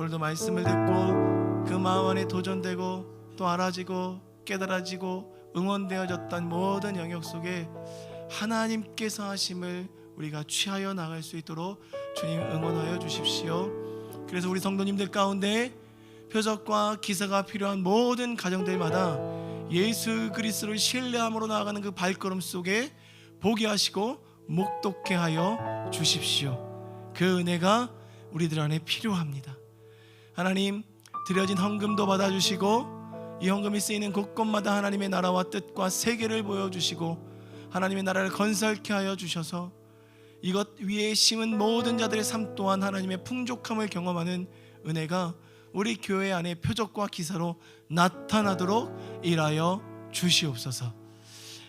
오늘도 말씀을 듣고 그 마음 안에 도전되고 또 알아지고 깨달아지고 응원되어졌던 모든 영역 속에 하나님께서 하심을 우리가 취하여 나갈 수 있도록 주님 응원하여 주십시오. 그래서 우리 성도님들 가운데 표적과 기사가 필요한 모든 가정들마다 예수 그리스도를 신뢰함으로 나아가는 그 발걸음 속에 보게 하시고 목독케 하여 주십시오. 그 은혜가 우리들 안에 필요합니다. 하나님, 드려진 헌금도 받아주시고 이 헌금이 쓰이는 곳곳마다 하나님의 나라와 뜻과 세계를 보여주시고 하나님의 나라를 건설케 하여 주셔서 이것 위에 심은 모든 자들의 삶 또한 하나님의 풍족함을 경험하는 은혜가 우리 교회 안에 표적과 기사로 나타나도록 일하여 주시옵소서.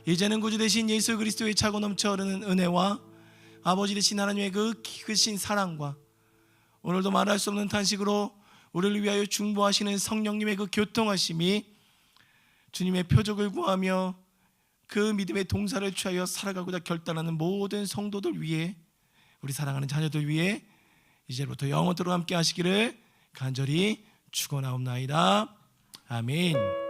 이제는 구주 되신 예수 그리스도의 차고 넘쳐 흐르는 은혜와 아버지 되신 하나님의 그 크신 사랑과 오늘도 말할 수 없는 탄식으로 우리를 위하여 중보하시는 성령님의 그 교통하심이 주님의 표적을 구하며 그 믿음의 동사를 취하여 살아가고자 결단하는 모든 성도들 위해, 우리 사랑하는 자녀들 위해 이제부터 영원토록 함께 하시기를 간절히 축원하옵나이다. 아멘.